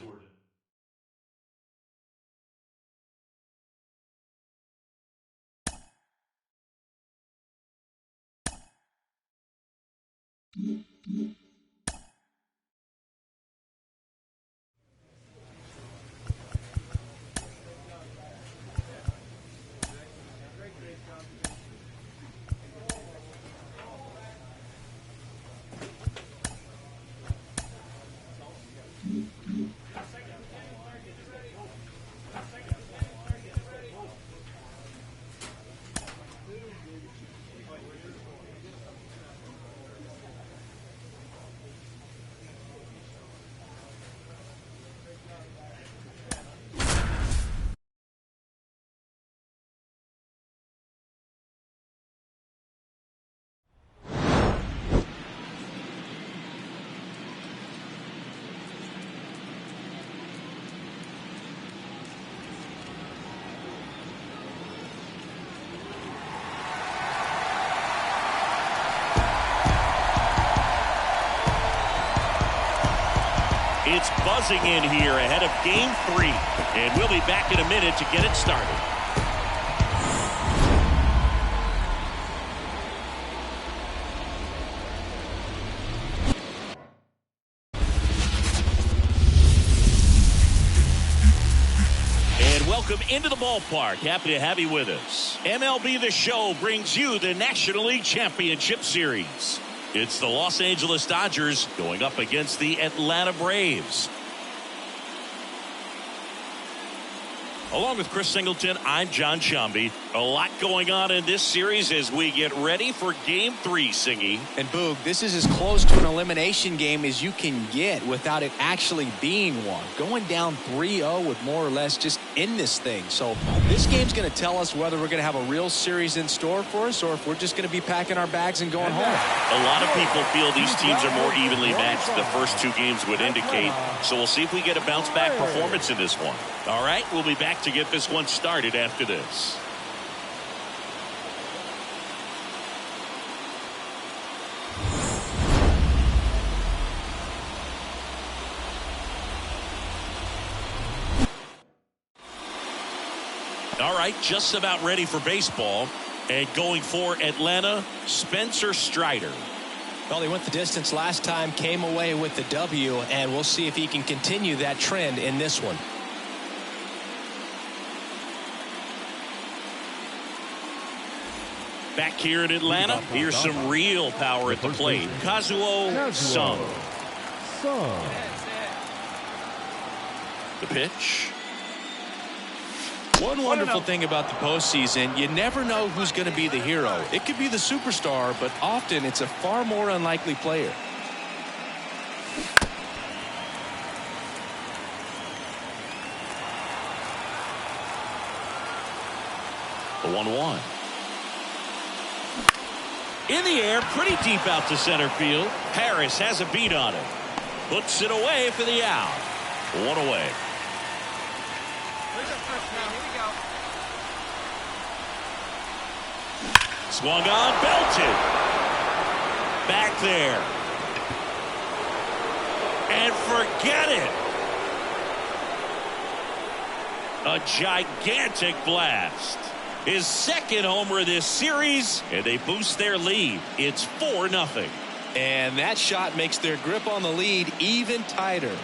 It's buzzing in here ahead of Game 3. And we'll be back in a minute to get it started. And welcome into the ballpark. Happy to have you with us. MLB The Show brings you the National League Championship Series. It's the Los Angeles Dodgers going up against the Atlanta Braves. Along with Chris Singleton, I'm John Shambi. A lot going on in this series as we get ready for Game 3, Singy. And Boog, this is as close to an elimination game as you can get without it actually being one. Going down 3-0 with more or less just in this thing. So this game's going to tell us whether we're going to have a real series in store for us or if we're just going to be packing our bags and going home. A lot of people feel these teams are more evenly matched. The first two games would indicate. So we'll see if we get a bounce-back performance in this one. All right, we'll be back to get this one started after this. All right, just about ready for baseball. And going for Atlanta, Spencer Strider. Well, he went the distance last time, came away with the W, and we'll see if he can continue that trend in this one. Back here in Atlanta, here's some real power at the plate. Kazuo Sung. The pitch. One wonderful thing about the postseason, you never know who's going to be the hero. It could be the superstar, but often it's a far more unlikely player. The 1-1. In the air, pretty deep out to center field. Harris has a beat on it. Puts it away for the out. One away. Swung on, belted. Back there. And forget it. A gigantic blast. His second homer this series, and they boost their lead. It's 4-0. And that shot makes their grip on the lead even tighter.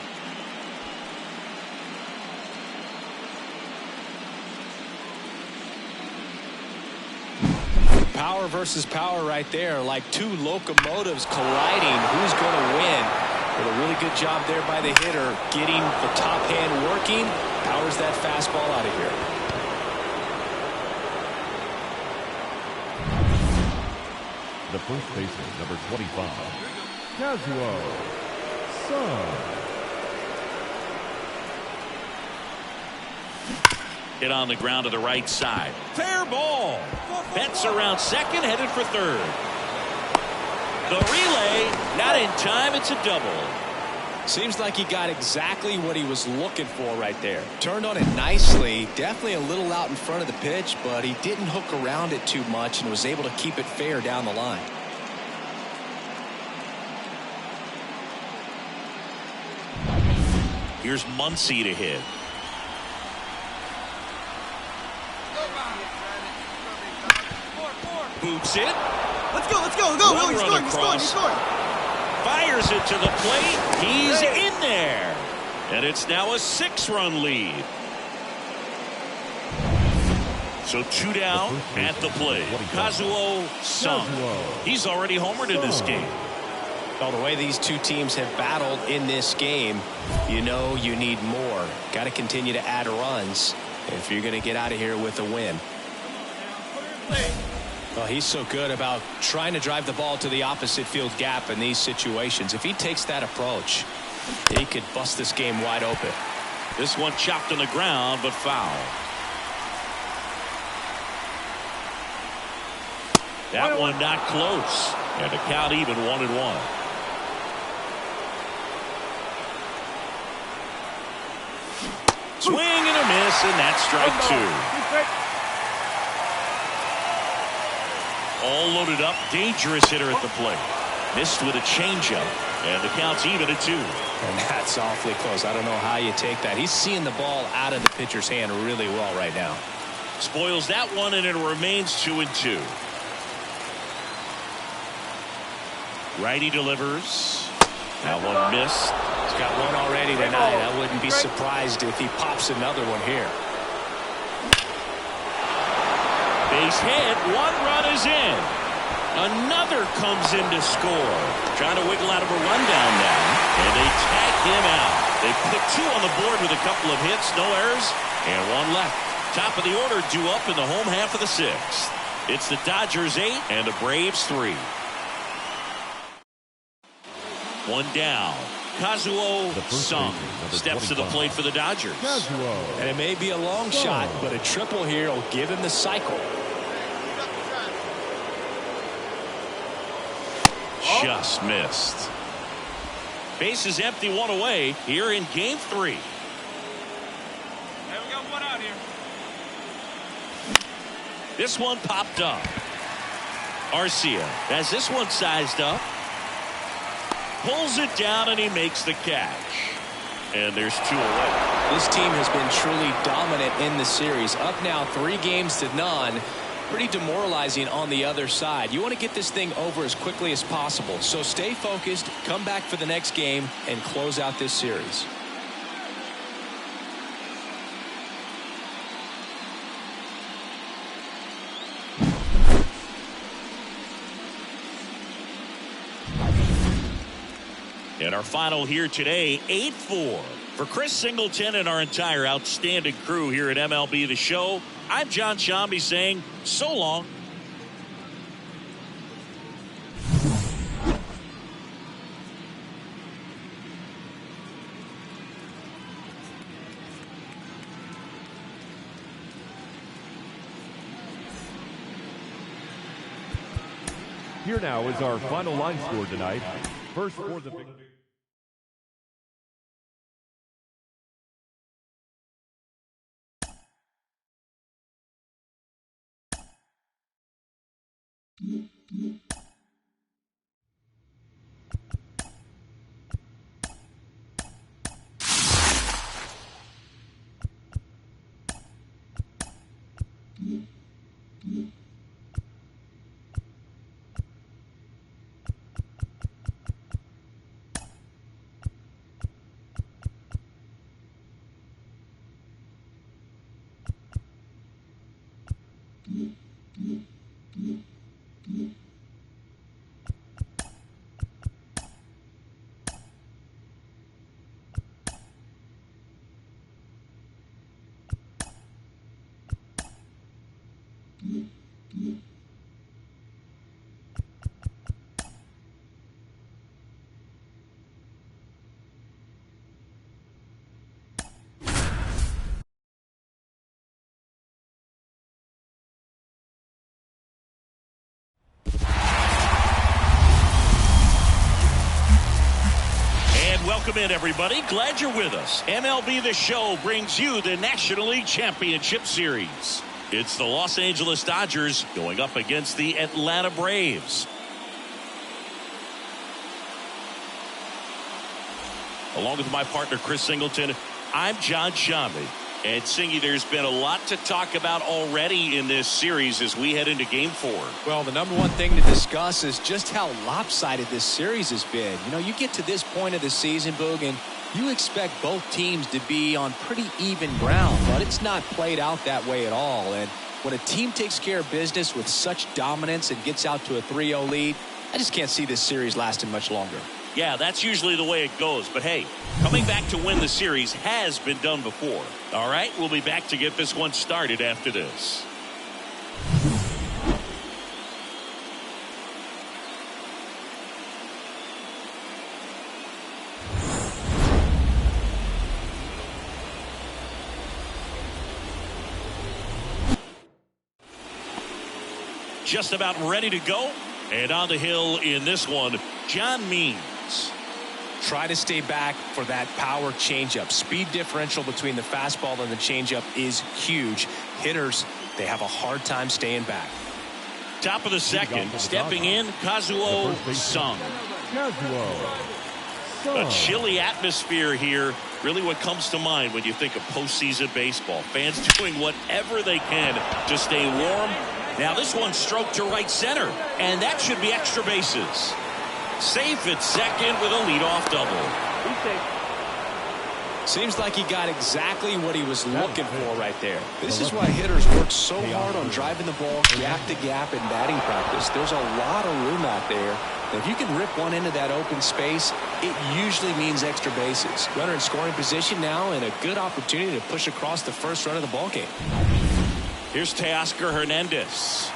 Power versus power right there, like two locomotives colliding. Who's going to win? But a really good job there by the hitter, getting the top hand working. Powers that fastball out of here. The first baseman, number 25, Kazuo Sung. Hit on the ground to the right side. Fair ball. Betts around second, headed for third. The relay, not in time. It's a double. Seems like he got exactly what he was looking for right there. Turned on it nicely. Definitely a little out in front of the pitch, but he didn't hook around it too much and was able to keep it fair down the line. Here's Muncy to hit. Boots it. Let's go, Go, he's scoring. Fires it to the plate. He's in there. And it's now a 6-run lead. So 2 down at the plate. Kazuo Sung. He's already homered in this game. Well, the way these two teams have battled in this game, you know you need more. Got to continue to add runs if you're going to get out of here with a win. Well, he's so good about trying to drive the ball to the opposite field gap in these situations. If he takes that approach, he could bust this game wide open. This one chopped on the ground, but foul. That one not close. And the count even 1-1. Swing and a miss, and that's strike 2. All loaded up, dangerous hitter at the plate. Missed with a changeup, and the count's even at 2. And that's awfully close. I don't know how you take that. He's seeing the ball out of the pitcher's hand really well right now. Spoils that one, and it remains 2-2. Righty delivers. That one missed. He's got one already tonight. I wouldn't be surprised if he pops another one here. Base hit. 1 run is in. Another comes in to score. Trying to wiggle out of a rundown now. And they tag him out. They put 2 on the board with a couple of hits, no errors, and 1 left. Top of the order due up in the home half of the 6th. It's the Dodgers 8 and the Braves 3. 1 down. Kazuo Sung steps to the plate for the Dodgers. And it may be a long shot, but a triple here will give him the cycle. Just missed. Base is empty, 1 away here in game 3. Hey, we got 1 out here. This one popped up. Arcia has this one sized up. Pulls it down and he makes the catch. And there's 2 away. This team has been truly dominant in the series. Up now 3-0. pretty demoralizing on the other side. You want to get this thing over as quickly as possible. So stay focused, come back for the next game, and close out this series. And our final here today, 8-4. For Chris Singleton and our entire outstanding crew here at MLB The Show, I'm John Shambi saying so long. Here now is our final line score tonight. First for the Welcome in, everybody. Glad you're with us. MLB The Show brings you the National League Championship Series. It's the Los Angeles Dodgers going up against the Atlanta Braves. Along with my partner, Chris Singleton, I'm John Shambi. And Singy, there's been a lot to talk about already in this series as we head into Game 4. Well, the number one thing to discuss is just how lopsided this series has been. You know, you get to this point of the season, Boog, and you expect both teams to be on pretty even ground, but it's not played out that way at all. And when a team takes care of business with such dominance and gets out to a 3-0 lead, I just can't see this series lasting much longer. Yeah, that's usually the way it goes. But hey, coming back to win the series has been done before. All right, we'll be back to get this one started after this. Just about ready to go. And on the hill in this one, John Means. Try to stay back for that power changeup. Speed differential between the fastball and the changeup is huge. Hitters, they have a hard time staying back. Top of the second, stepping in, Kazuo Sung. A chilly atmosphere here. Really what comes to mind when you think of postseason baseball. Fans doing whatever they can to stay warm. Now this one stroked to right center, and that should be extra bases. Safe at second with a leadoff double. Seems like he got exactly what he was looking for right there. This is why hitters work so hard on driving the ball gap to gap in batting practice. There's a lot of room out there. If you can rip one into that open space, it usually means extra bases. Runner in scoring position now, and a good opportunity to push across the first run of the ballgame. Here's Teoscar Hernandez.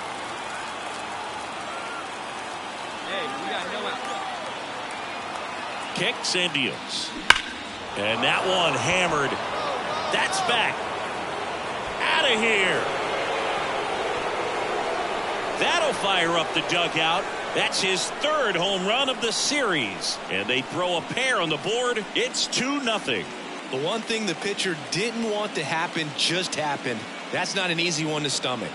Hey, we got no out. Kicks and deals. And that one hammered. That's back. Out of here. That'll fire up the dugout. That's his third home run of the series. And they throw a pair on the board. It's 2-0. The one thing the pitcher didn't want to happen just happened. That's not an easy one to stomach.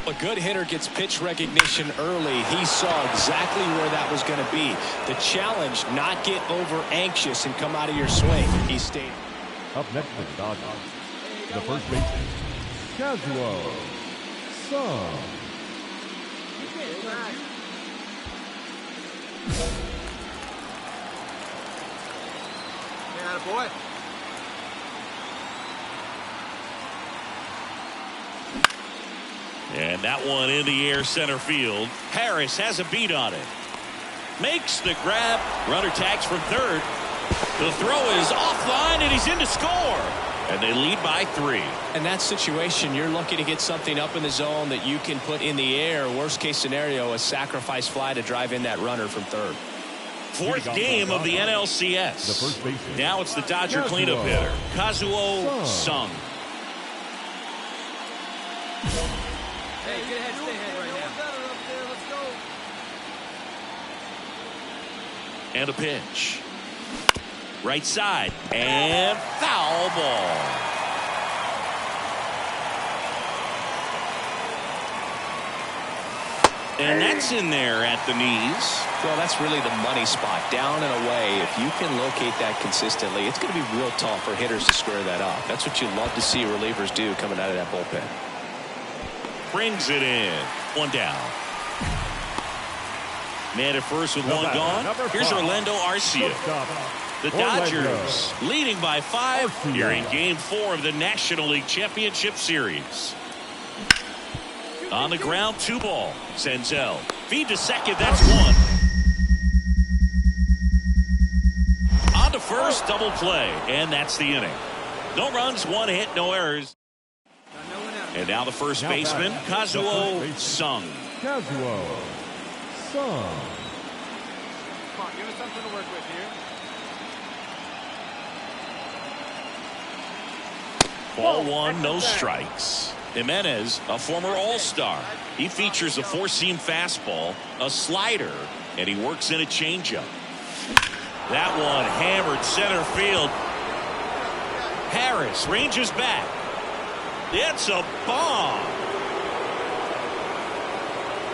A good hitter gets pitch recognition early. He saw exactly where that was going to be. The challenge, not get over anxious and come out of your swing. He stayed. Up next for the Dodgers, the first baseman, Kazuo Sung. Yeah, boy. And that one in the air center field. Harris has a beat on it. Makes the grab. Runner tags from third. The throw is offline and he's in to score. And they lead by 3. In that situation, you're looking to get something up in the zone that you can put in the air. Worst case scenario, a sacrifice fly to drive in that runner from third. 4th game of the NLCS. Now it's the Dodger cleanup hitter, Kazuo Sung. Hey, get ahead, stay ahead right now. And a pitch. Right side. And foul ball. And that's in there at the knees. Well, that's really the money spot. Down and away. If you can locate that consistently, it's going to be real tough for hitters to square that up. That's what you love to see relievers do coming out of that bullpen. Brings it in. 1 down. Man at first with 1 gone. Here's Orlando Arcia. The Dodgers leading by 5 here in Game 4 of the National League Championship Series. On the ground, 2 ball. Senzel. Feed to second. That's 1. On to first. Double play. And that's the inning. No runs, 1 hit, no errors. And now the first baseman, Kazuo Sung. Kazuo Sung. Come on, give us something to work with here. Ball 1, no strikes. Jimenez, a former All-Star. He features a 4-seam fastball, a slider, and he works in a changeup. That one hammered center field. Harris ranges back. It's a bomb.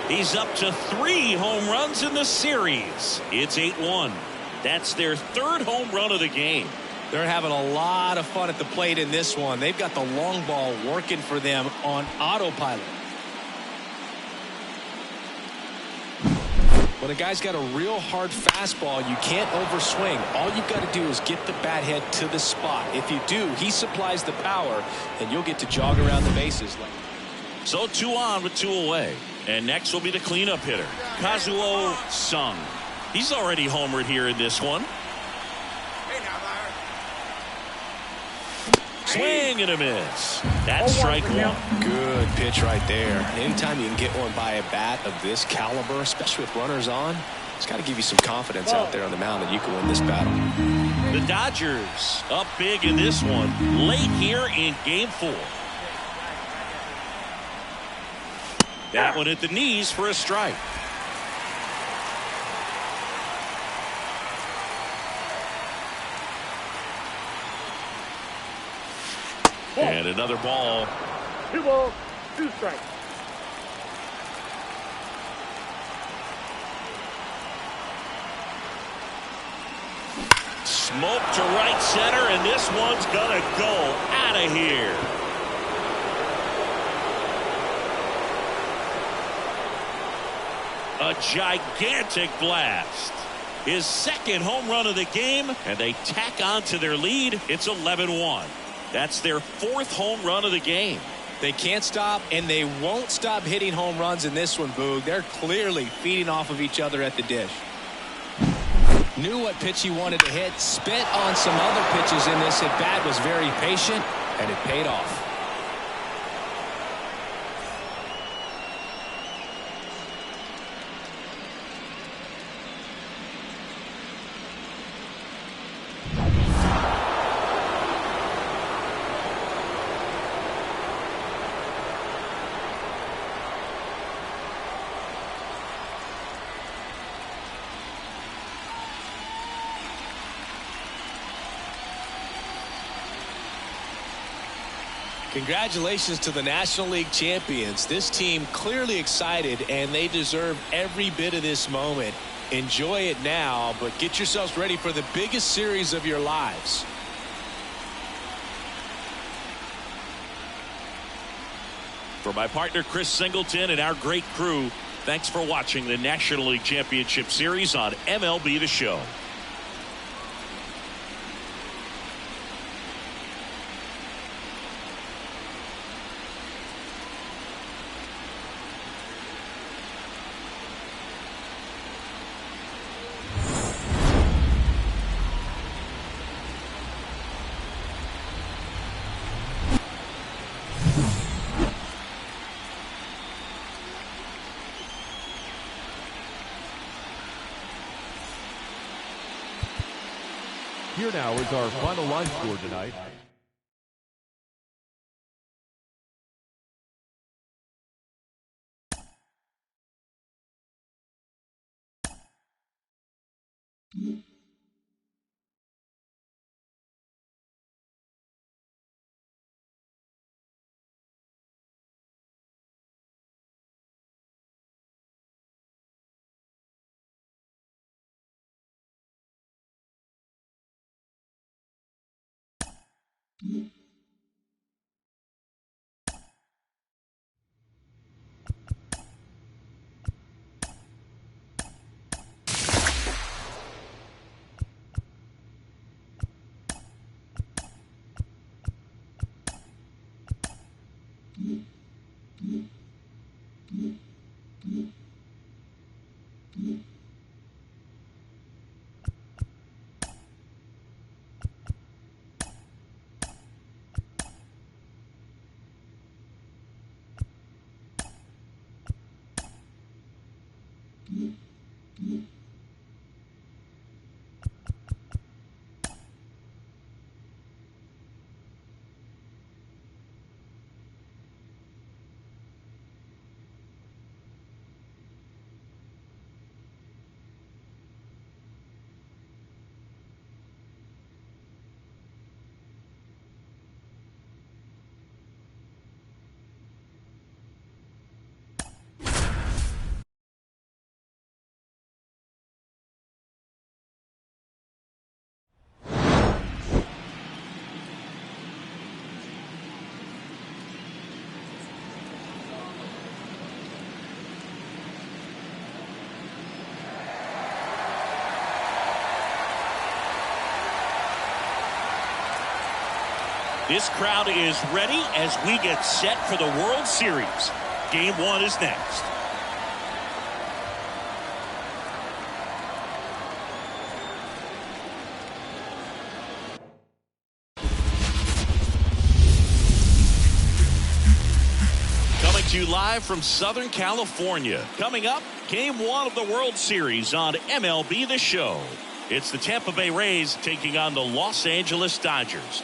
He's up to 3 home runs in the series. It's 8-1. That's their 3rd home run of the game. They're having a lot of fun at the plate in this one. They've got the long ball working for them on autopilot. When a guy's got a real hard fastball, you can't overswing. All you've got to do is get the bat head to the spot. If you do, he supplies the power, and you'll get to jog around the bases. So 2 on with 2 away. And next will be the cleanup hitter, Kazuo Sung. He's already homered here in this one. Swing and a miss. That's strike 1. Good pitch right there. Anytime you can get one by a bat of this caliber, especially with runners on, it's got to give you some confidence out there on the mound that you can win this battle. The Dodgers up big in this one late here in Game 4. That one at the knees for a strike. And another ball. 2 balls, 2 strikes. Smoke to right center, and this one's gonna go out of here. A gigantic blast. His 2nd home run of the game, and they tack on to their lead. It's 11-1. That's their 4th home run of the game. They can't stop, and they won't stop hitting home runs in this one, Boog. They're clearly feeding off of each other at the dish. Knew what pitch he wanted to hit, spent on some other pitches in this at bat, was very patient, and it paid off. Congratulations to the National League champions. This team clearly excited, and they deserve every bit of this moment. Enjoy it now, but get yourselves ready for the biggest series of your lives. For my partner Chris Singleton and our great crew, thanks for watching the National League Championship Series on MLB The Show. Here now is our final line score tonight. This crowd is ready as we get set for the World Series. Game 1 is next. Coming to you live from Southern California. Coming up, Game 1 of the World Series on MLB The Show. It's the Tampa Bay Rays taking on the Los Angeles Dodgers.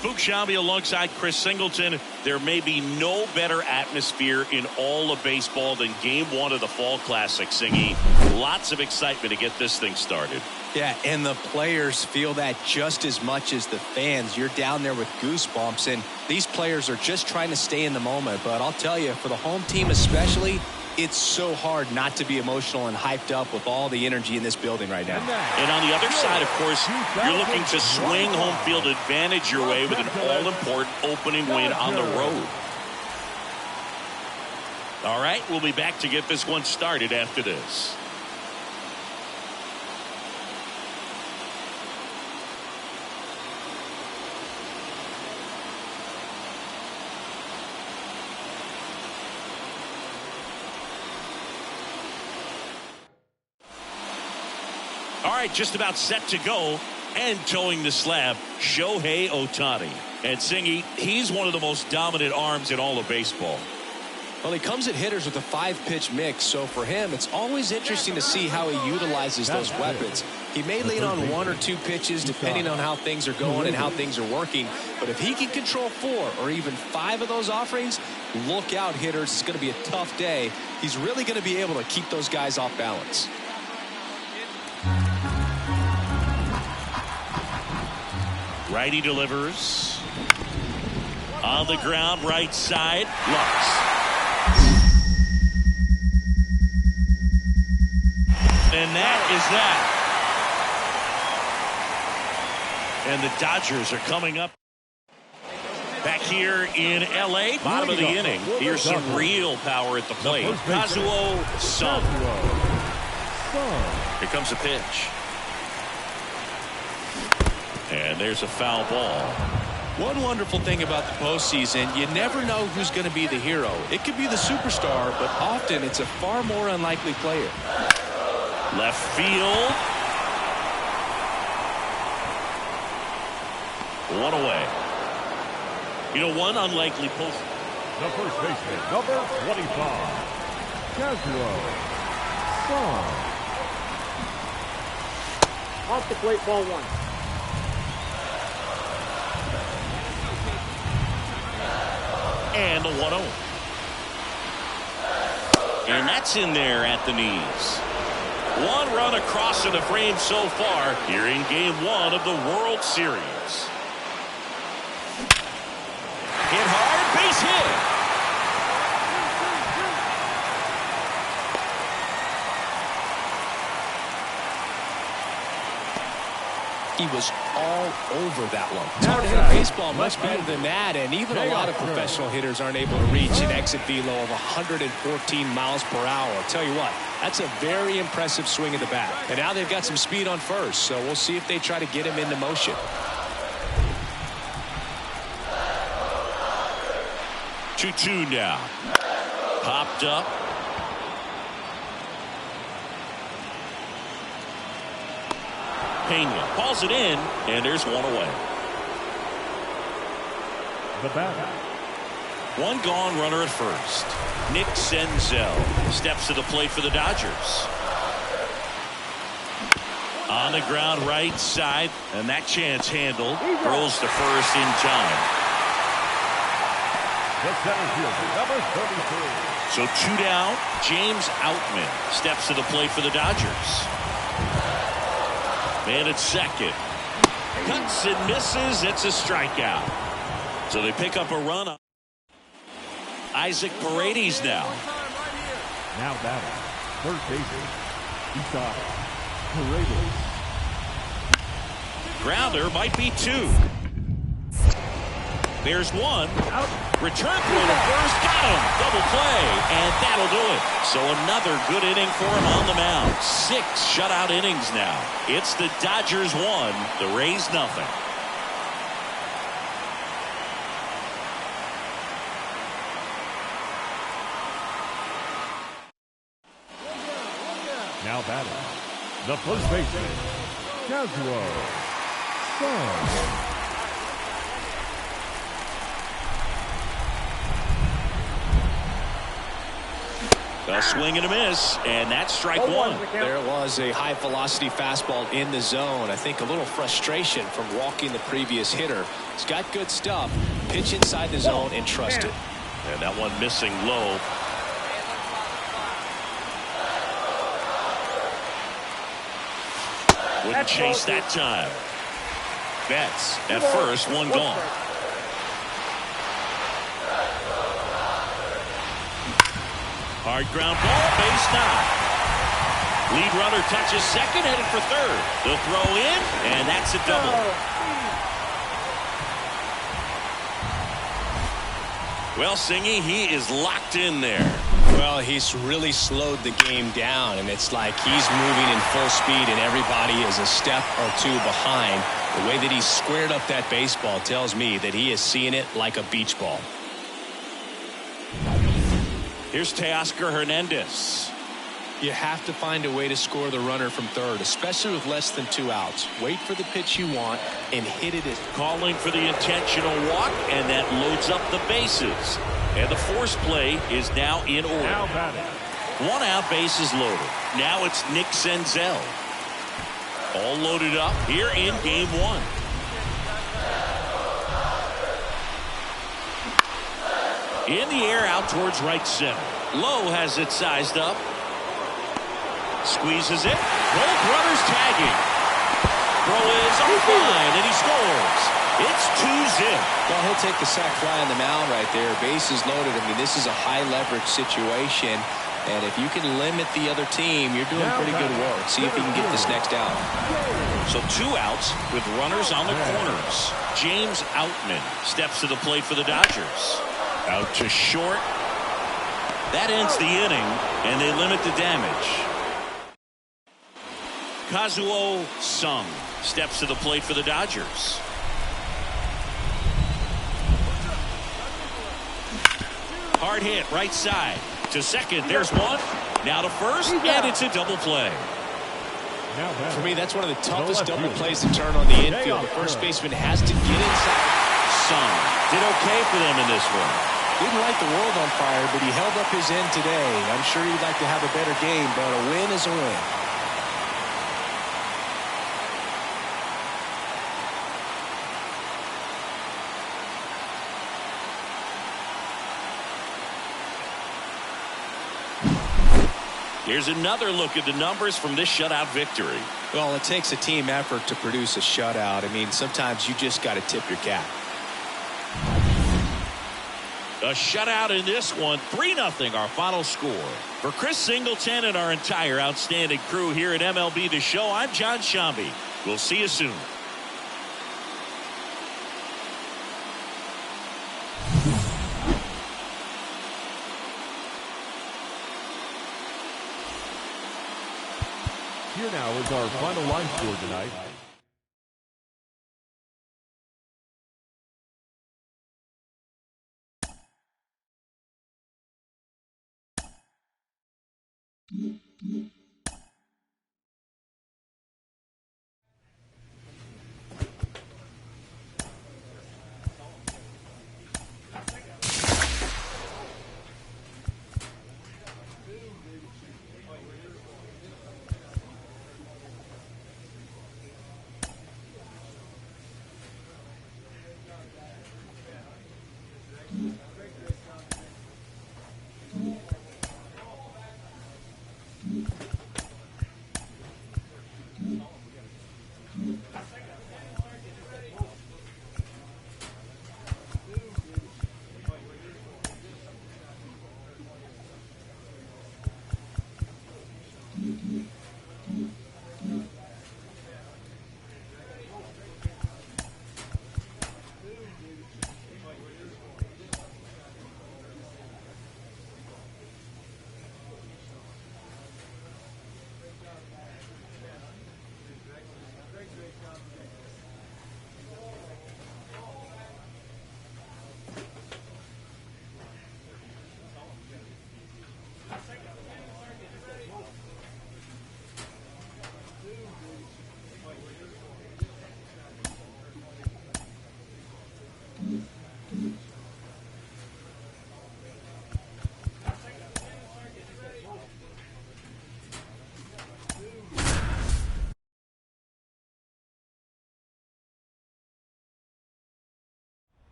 Fuchs Shambi alongside Chris Singleton. There may be no better atmosphere in all of baseball than Game 1 of the Fall Classic, Singy. Lots of excitement to get this thing started. Yeah, and the players feel that just as much as the fans. You're down there with goosebumps, and these players are just trying to stay in the moment. But I'll tell you, for the home team especially, it's so hard not to be emotional and hyped up with all the energy in this building right now. And on the other side, of course, you're looking to swing home field advantage your way with an all-important opening win on the road. All right, we'll be back to get this one started after this. All right, just about set to go, and towing the slab, Shohei Ohtani. And Singy, he's one of the most dominant arms in all of baseball. Well, he comes at hitters with a 5-pitch mix, so for him, it's always interesting to see how he utilizes those weapons. He may lean on 1 or 2 pitches depending on how things are going and how things are working, but if he can control 4 or even 5 of those offerings, look out, hitters. It's going to be a tough day. He's really going to be able to keep those guys off balance. Righty delivers. On the ground, right side. Lux. And that is that. And the Dodgers are coming up. Back here in L.A., bottom of the inning. Here's some real power at the plate. Kazuo Sung. Here comes a pitch. And there's a foul ball. One wonderful thing about the postseason, you never know who's going to be the hero. It could be the superstar, but often it's a far more unlikely player. Left field. One away. You know, one unlikely post. The first baseman, number 25, Kazuo Sung. Off the plate, ball 1. And the 1-0. And that's in there at the knees. One run across in the frame so far here in Game 1 of the World Series. Hit hard, base hit. He was all over that one. It's hard to hit a baseball much better than that, and even a lot of professional hitters aren't able to reach an exit velo of 114 miles per hour. I'll tell you what, that's a very impressive swing of the bat. And now they've got some speed on first, so we'll see if they try to get him into motion. Two now. Popped up. Pena calls it in, and there's one away. The batter. One gone runner at first. Nick Senzel steps to the plate for the Dodgers. On the ground, right side, and that chance handled. Throws to first in time. The center fielder, number 33. So 2 down. James Outman steps to the plate for the Dodgers. Man at second. Cuts and misses. It's a strikeout. So they pick up a run. Isaac Paredes now. Now batting, third baseman, Ps5 Mlb. Grounder might be 2. There's one. Return through to first. Got him. Double play. And that'll do it. So another good inning for him on the mound. 6 shutout innings now. It's the Dodgers 1, the Rays nothing. Now batting, the first baseman, Kazuo Sung. A swing and a miss, and that's strike 1. There was a high velocity fastball in the zone. I think a little frustration from walking the previous hitter. He's got good stuff. Pitch inside the zone and trust it. And that one missing low. Wouldn't chase that time. Betts at first, one gone. Hard ground ball, base knock. Lead runner touches second, headed for third. The throw in, and that's a double. Well, Singy, he is locked in there. Well, he's really slowed the game down, and it's like he's moving in full speed, and everybody is a step or 2 behind. The way that he squared up that baseball tells me that he is seeing it like a beach ball. Here's Teoscar Hernandez. You have to find a way to score the runner from third, especially with less than 2 outs. Wait for the pitch you want and hit it. Calling for the intentional walk, and that loads up the bases. And the force play is now in order. Now batting. 1 out, bases loaded. Now it's Nick Senzel. All loaded up here in Game 1. In the air, out towards right center. Lowe has it sized up. Squeezes it. Both runners tagging. Throw is on the line, and he scores. It's 2-zip. Well, he'll take the sac fly on the mound right there. Bases loaded. I mean, this is a high leverage situation. And if you can limit the other team, you're doing pretty good work. See if you can get this next out. So 2 outs with runners on the corners. James Outman steps to the plate for the Dodgers. Out to short. That ends the inning, and they limit the damage. Kazuo Sung steps to the plate for the Dodgers. Hard hit right side. To second, there's one. Now to first, and it's a double play. For me, that's one of the toughest double plays to turn on the infield. The first baseman has to get inside. Sung did okay for them in this one. Didn't light the world on fire, but he held up his end today. I'm sure he'd like to have a better game, but a win is a win. Here's another look at the numbers from this shutout victory. Well, it takes a team effort to produce a shutout. I mean, sometimes you just got to tip your cap. A shutout in this one, 3-0 our final score. For Chris Singleton and our entire outstanding crew here at MLB The Show, I'm John Shambi. We'll see you soon. Here now is our final line score tonight.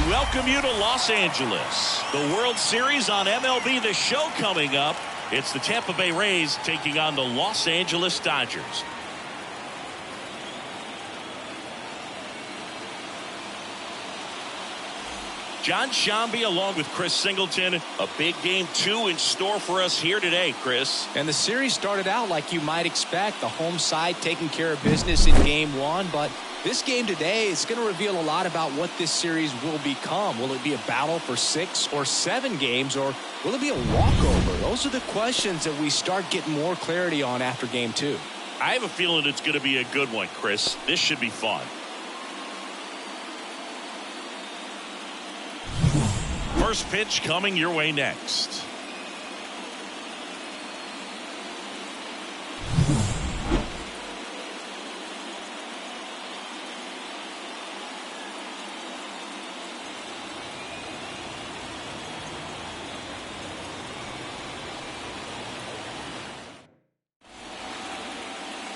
Welcome you to Los Angeles. The World Series on MLB The Show coming up. It's the Tampa Bay Rays taking on the Los Angeles Dodgers. John Shambi along with Chris Singleton. A big game 2 in store for us here today, Chris. And the series started out like you might expect. The home side taking care of business in game 1, but this game today is going to reveal a lot about what this series will become. Will it be a battle for 6 or 7 games, or will it be a walkover? Those are the questions that we start getting more clarity on after game 2. I have a feeling it's going to be a good one, Chris. This should be fun. First pitch coming your way next.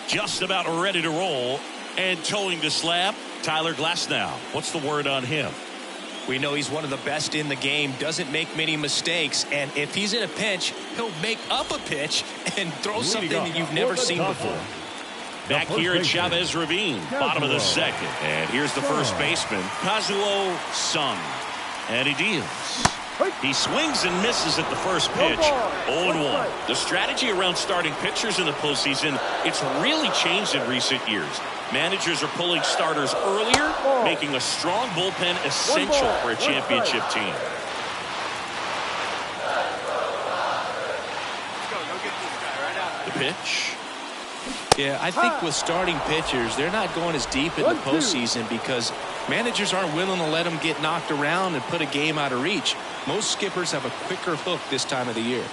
Just about ready to roll and towing the slab, Tyler Glasnow. What's the word on him? We know he's one of the best in the game, doesn't make many mistakes, and if he's in a pinch, he'll make up a pitch and throw something that you've never seen before. Back here at Chavez Ravine, bottom of the second. And here's the first baseman, Kazuo Sung. And he deals. He swings and misses at the first pitch. 0-1. The strategy around starting pitchers in the postseason, it's really changed in recent years. Managers are pulling starters earlier, making a strong bullpen essential for a championship team. The pitch. Yeah, I think with starting pitchers, they're not going as deep in the postseason because managers aren't willing to let them get knocked around and put a game out of reach. Most skippers have a quicker hook this time of the year.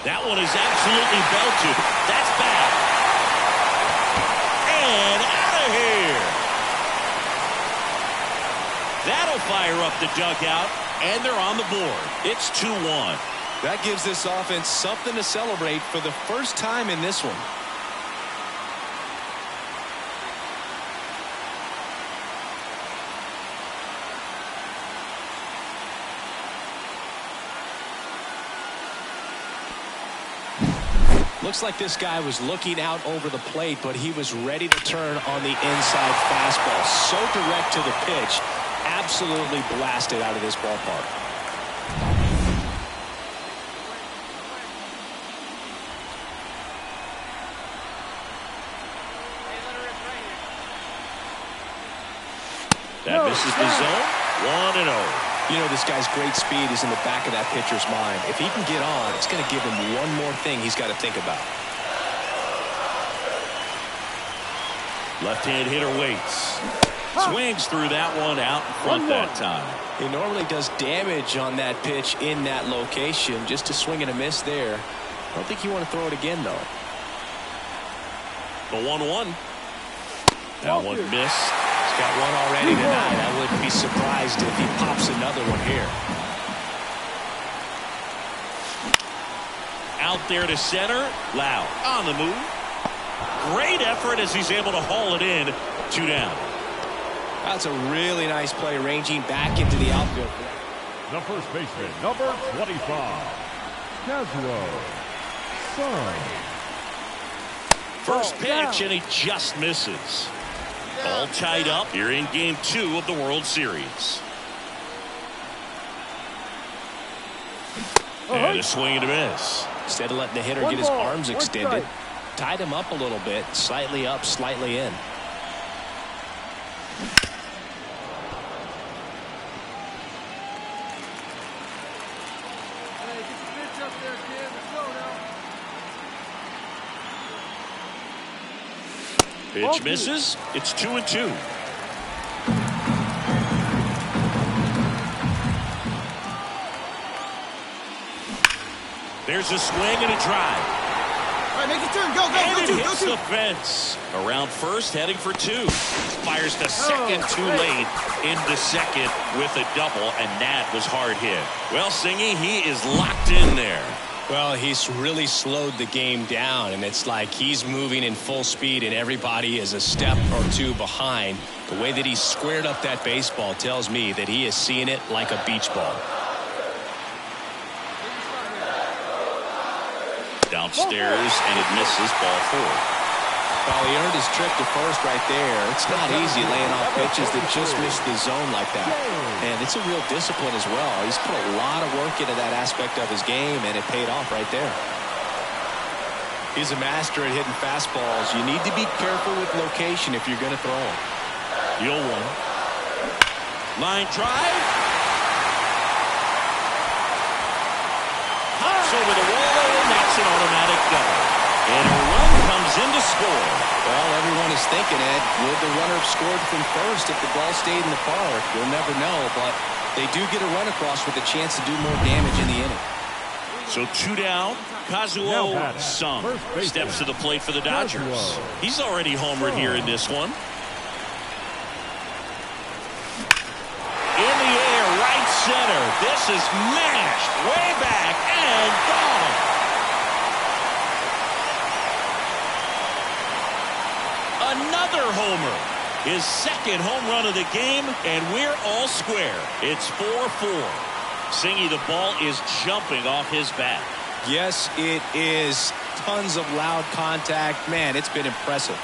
That one is absolutely belted. That's bad. And out of here. That'll fire up the dugout, and they're on the board. It's 2-1. That gives this offense something to celebrate for the first time in this one. Looks like this guy was looking out over the plate, but he was ready to turn on the inside fastball. So direct to the pitch. Absolutely blasted out of this ballpark. That misses the zone. 1-0. You know, this guy's great speed is in the back of that pitcher's mind. If he can get on, it's going to give him one more thing he's got to think about. Left-hand hitter waits. Swings through that one out in front that time. He normally does damage on that pitch in that location. Just a swing and a miss there. I don't think you want to throw it again, though. The 1-1. That one missed. He's got one already tonight. I wouldn't be surprised if he pops another one here. Out there to center. Loud on the move. Great effort as he's able to haul it in. 2 down. That's a really nice play, ranging back into the outfield. The first baseman, number 25, Kazuo Sung. First pitch, and he just misses. All tied up here in Game 2 of the World Series. And a swing and a miss. Instead of letting the hitter get his arms extended, tied him up a little bit, slightly up, slightly in. Pitch misses. It's 2-2. There's a swing and a drive. All right, make your turn. Go, And go, it go, hits the fence. Around first, heading for 2. Fires the second too late into second with a double, and that was hard hit. Well, Singy, he is locked in there. Well, he's really slowed the game down, and it's like he's moving in full speed and everybody is a step or two behind. The way that he squared up that baseball tells me that he is seeing it like a beach ball. Downstairs, and it misses. Ball 4. Well, he earned his trip to first right there. It's not easy laying off pitches that just miss the zone like that. And it's a real discipline as well. He's put a lot of work into that aspect of his game, and it paid off right there. He's a master at hitting fastballs. You need to be careful with location if you're going to throw them. The 0-1. Line drive. Hops over the wall, and that's an automatic double. And a run comes in to score. Well, everyone is thinking, Ed, would the runner have scored from first if the ball stayed in the park? We'll never know, but they do get a run across with a chance to do more damage in the inning. So 2 down. Kazuo Sung steps to the plate for the Dodgers. He's already homered here in this one. In the air, right center. This is mashed way back and gone. Another homer. His second home run of the game, and we're all square. It's 4-4. Singy, the ball is jumping off his bat. Yes, it is. Tons of loud contact. Man, it's been impressive.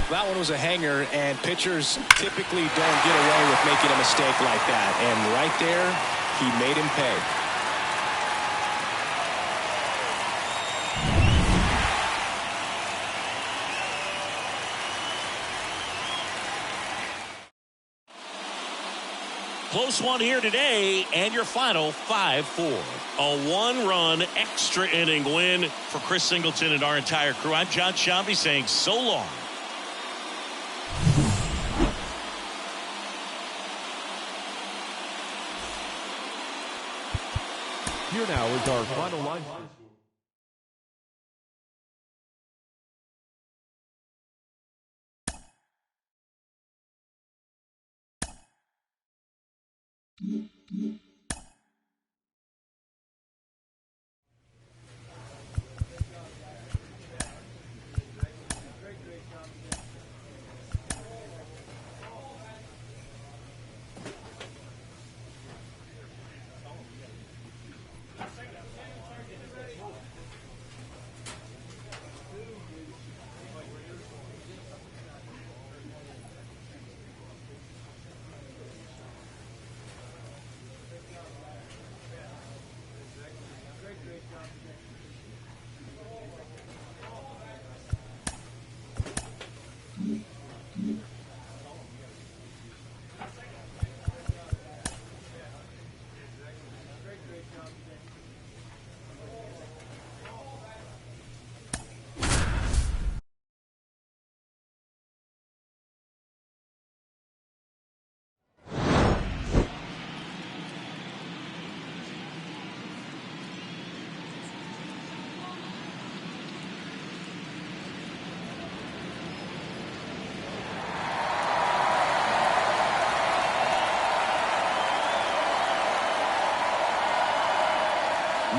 That one was a hanger, and pitchers typically don't get away with making a mistake like that. And right there, he made him pay. Close one here today, and your final 5-4. A one-run extra inning win for Chris Singleton and our entire crew. I'm John Shambi saying so long. Here now is our final line.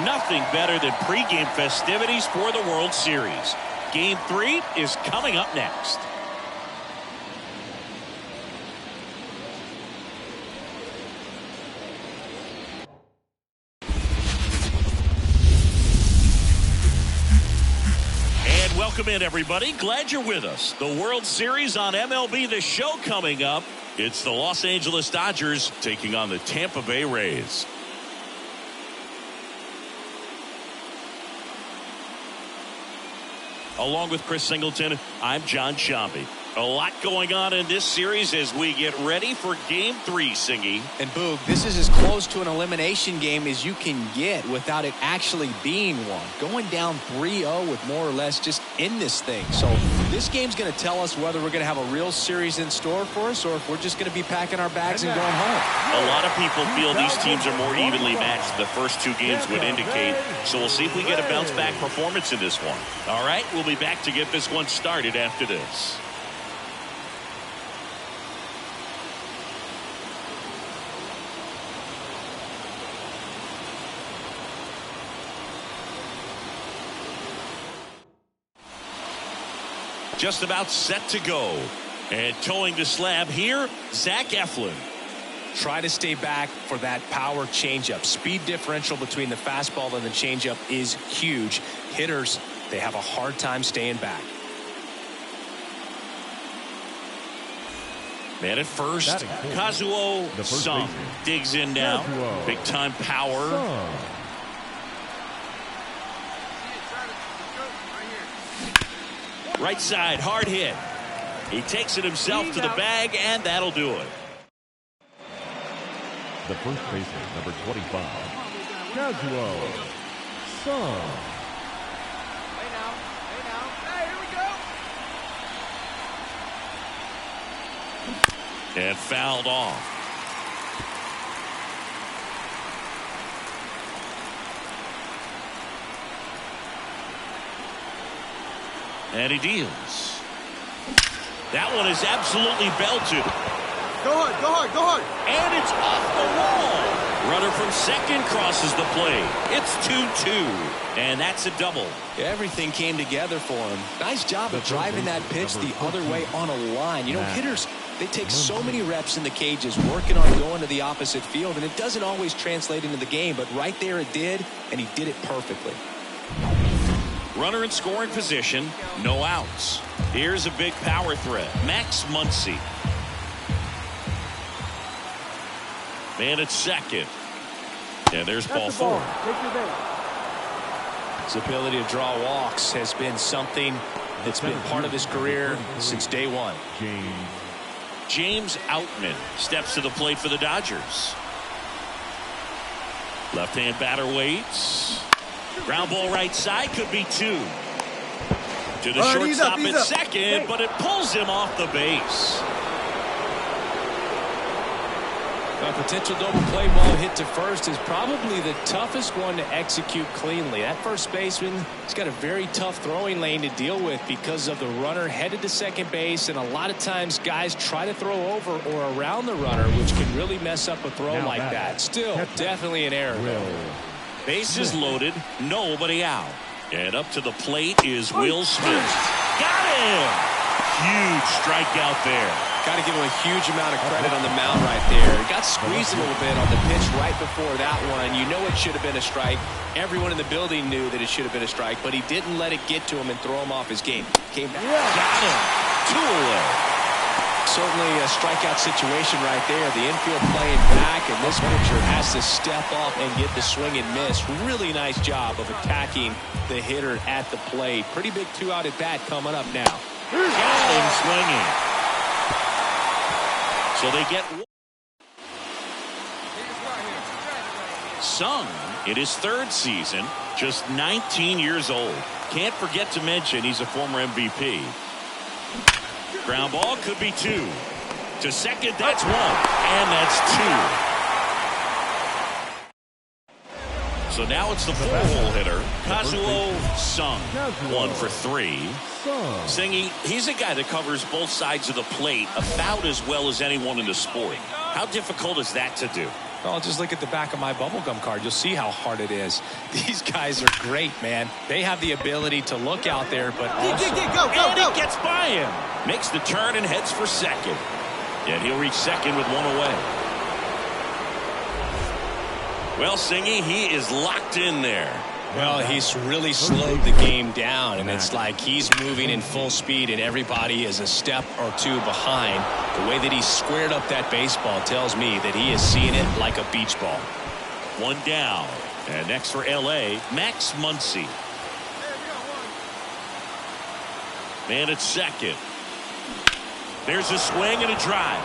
Nothing better than pregame festivities for the World Series. Game 3 is coming up next. And welcome in, everybody. Glad you're with us. The World Series on MLB The Show coming up. It's the Los Angeles Dodgers taking on the Tampa Bay Rays. Along with Chris Singleton, I'm John Shambi. A lot going on in this series as we get ready for Game 3, Singy. And Boog, this is as close to an elimination game as you can get without it actually being one. Going down 3-0 with more or less just in this thing. So this game's going to tell us whether we're going to have a real series in store for us or if we're just going to be packing our bags and going home. A lot of people feel these teams are more evenly matched. The first two games would indicate. So we'll see if we get a bounce-back performance in this one. All right, we'll be back to get this one started after this. Just about set to go. And towing the slab here, Zach Eflin. Try to stay back for that power changeup. Speed differential between the fastball and the changeup is huge. Hitters, they have a hard time staying back. Man at first, Kazuo Sung digs in now. Big time power. Right side, hard hit. He takes it himself to the bag, and that'll do it. The first baseman, number 25, Kazuo Sung. Hey now. Hey, here we go. And fouled off. And he deals. That one is absolutely belted. Go hard. And it's off the wall. Runner from second crosses the plate. It's 2-2. And that's a double. Everything came together for him. Nice job of driving that pitch the other way on a line. You know, hitters, they take so many reps in the cages working on going to the opposite field, and it doesn't always translate into the game, but right there it did, and he did it perfectly. Runner in scoring position, no outs. Here's a big power threat. Max Muncy. Man at second. And there's ball four. His ability to draw walks has been something that's been part of his career since day one. James Outman steps to the plate for the Dodgers. Left-hand batter waits. Ground ball right side, could be two. To the shortstop at second, but it pulls him off the base. A potential double play ball hit to first is probably the toughest one to execute cleanly. That first baseman has got a very tough throwing lane to deal with because of the runner headed to second base, and a lot of times guys try to throw over or around the runner, which can really mess up a throw like that. Still, definitely an error. Bases loaded, nobody out. And up to the plate is Will Smith. Got him! Huge strikeout there. Got to give him a huge amount of credit on the mound right there. Got squeezed a little bit on the pitch right before that one. You know it should have been a strike. Everyone in the building knew that it should have been a strike, but he didn't let it get to him and throw him off his game. Came back. Got him. Two away. Certainly a strikeout situation right there. The infield playing back, and this pitcher has to step up and get the swing and miss. Really nice job of attacking the hitter at the plate. Pretty big two-out at bat coming up now. Got him swinging. So they get Sung in his third season, just 19 years old. Can't forget to mention he's a former MVP. Ground ball could be two. To second, that's one. And that's two. So now it's the four-hole hitter, Kazuo Sung, 1 for 3. Singy, he's a guy that covers both sides of the plate about as well as anyone in the sport. How difficult is that to do? Well, just look at the back of my bubblegum card. You'll see how hard it is. These guys are great, man. They have the ability to look out there, but also... And he gets by him. Makes the turn and heads for second. And he'll reach second with one away. Well, Singy, he is locked in there. Well, he's really slowed the game down, and it's like he's moving in full speed, and everybody is a step or two behind. The way that he squared up that baseball tells me that he is seeing it like a beach ball. One down. And next for L.A., Max Muncy. Man at second. There's a swing and a drive.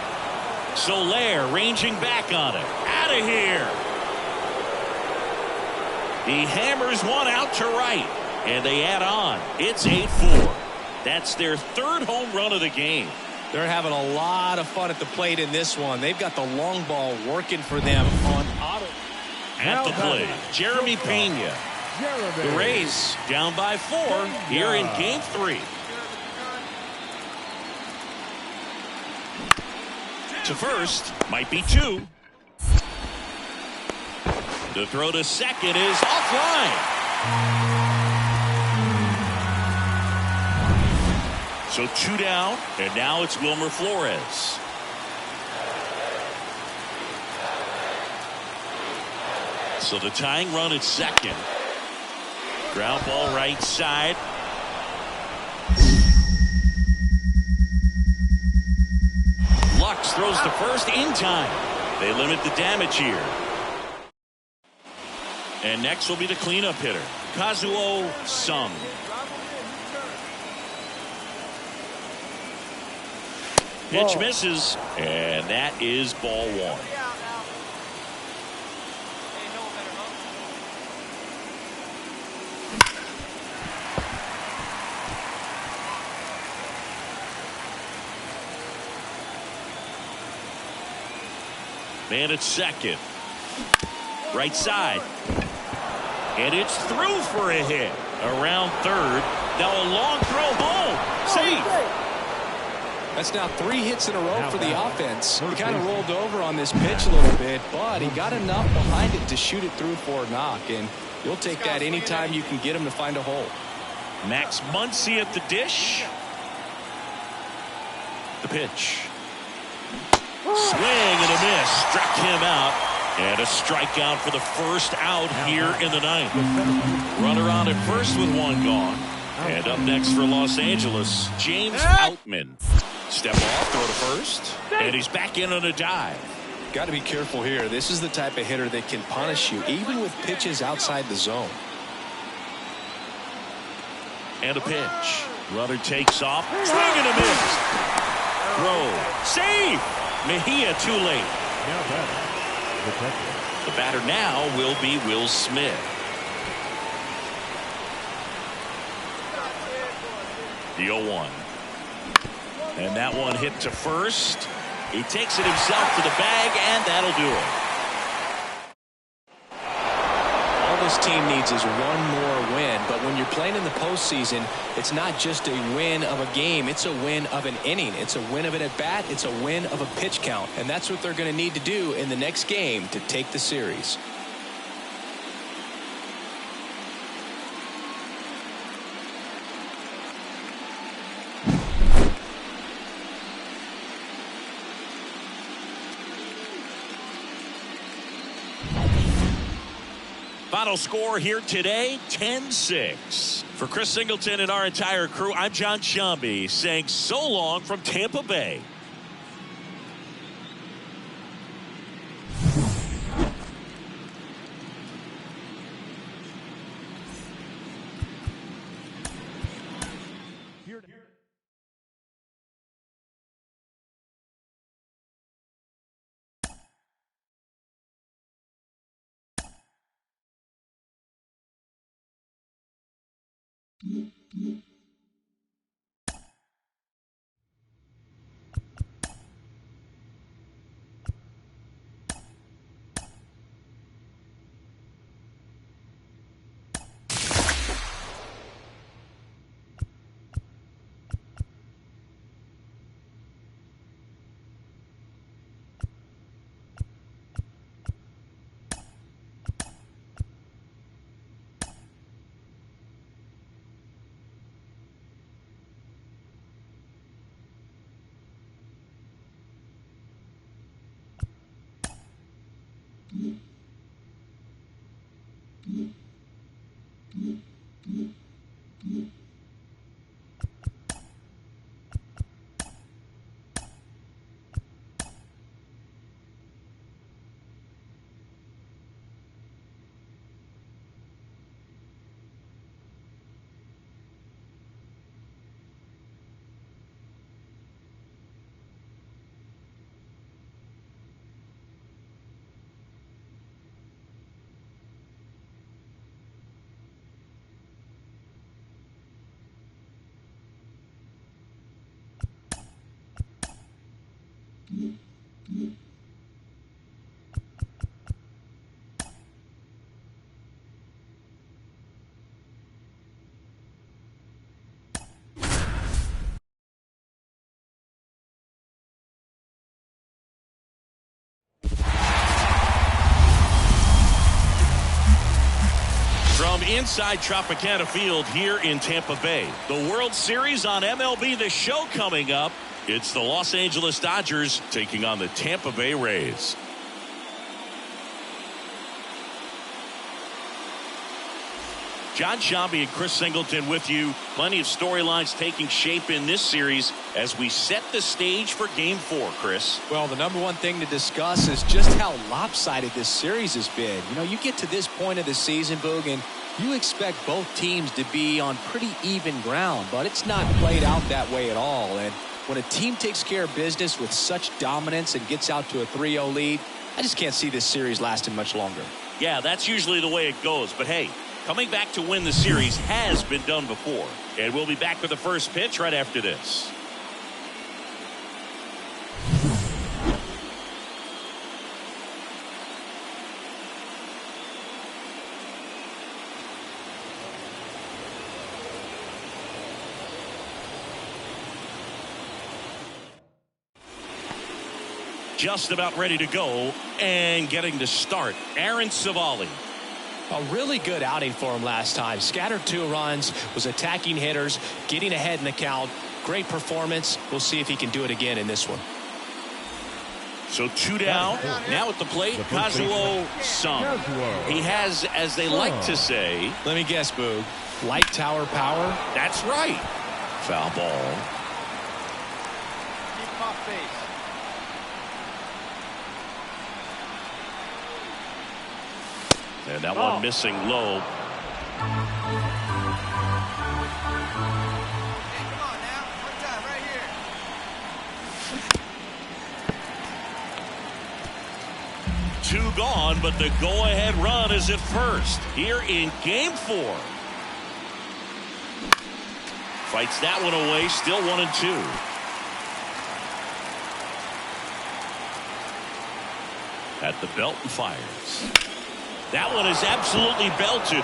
Soler ranging back on it. Out of here. He hammers one out to right, and they add on. It's 8-4. That's their third home run of the game. They're having a lot of fun at the plate in this one. They've got the long ball working for them on auto. At the plate, Jeremy Pena. The Rays down by 4 here in Game 3. To first, might be 2. The throw to second is offline. So 2 down, and now it's Wilmer Flores. So the tying run at second. Ground ball right side. Lux throws to first in time. They limit the damage here. And next will be the cleanup hitter, Kazuo Sung. Pitch misses, and that is ball 1. Man at second. Right side. And it's through for a hit. Around third. Now a long throw home. Safe. That's now 3 hits in a row for the offense. He kind of rolled over on this pitch a little bit, but he got enough behind it to shoot it through for a knock. And you'll take that anytime you can get him to find a hole. Max Muncy at the dish. The pitch. Swing and a miss. Struck him out. And a strikeout for the first out here in the ninth. Runner on at first with 1 gone. And up next for Los Angeles, James Outman. Step off, throw to first, and he's back in on a dive. Got to be careful here. This is the type of hitter that can punish you, even with pitches outside the zone. And a pitch. Runner takes off, swing and a miss. Throw, save. Mejia too late. The batter now will be Will Smith. The 0-1. And that one hit to first. He takes it himself to the bag, and that'll do it. All this team needs is one more win, but when you're playing in the postseason, it's not just a win of a game, it's a win of an inning. It's a win of an at-bat, it's a win of a pitch count, and that's what they're going to need to do in the next game to take the series. Final score here today, 10-6. For Chris Singleton and our entire crew, I'm John Shambi saying so long from Tampa Bay. From inside Tropicana Field here in Tampa Bay, the World Series on MLB The Show coming up. It's the Los Angeles Dodgers taking on the Tampa Bay Rays. John Shambi and Chris Singleton with you. Plenty of storylines taking shape in this series as we set the stage for Game 4, Chris. Well, the number one thing to discuss is just how lopsided this series has been. You know, you get to this point of the season, Boog, and you expect both teams to be on pretty even ground, but it's not played out that way at all. And when a team takes care of business with such dominance and gets out to a 3-0 lead, I just can't see this series lasting much longer. Yeah, that's usually the way it goes. But hey, coming back to win the series has been done before. And we'll be back with the first pitch right after this. Just about ready to go and getting to start, Aaron Civale. A really good outing for him last time. Scattered 2 runs, was attacking hitters, getting ahead in the count. Great performance. We'll see if he can do it again in this one. So 2 down. Now at the plate, Kazuo Sung. He has, as they like to say, let me guess, Boog, light tower power? That's right. Foul ball. Keep him off base. And that one missing low. Hey, come on now. One time, right here. 2 gone, but the go-ahead run is at first here in Game 4. Fights that one away, still 1-2. At the belt and fires. That one is absolutely belted.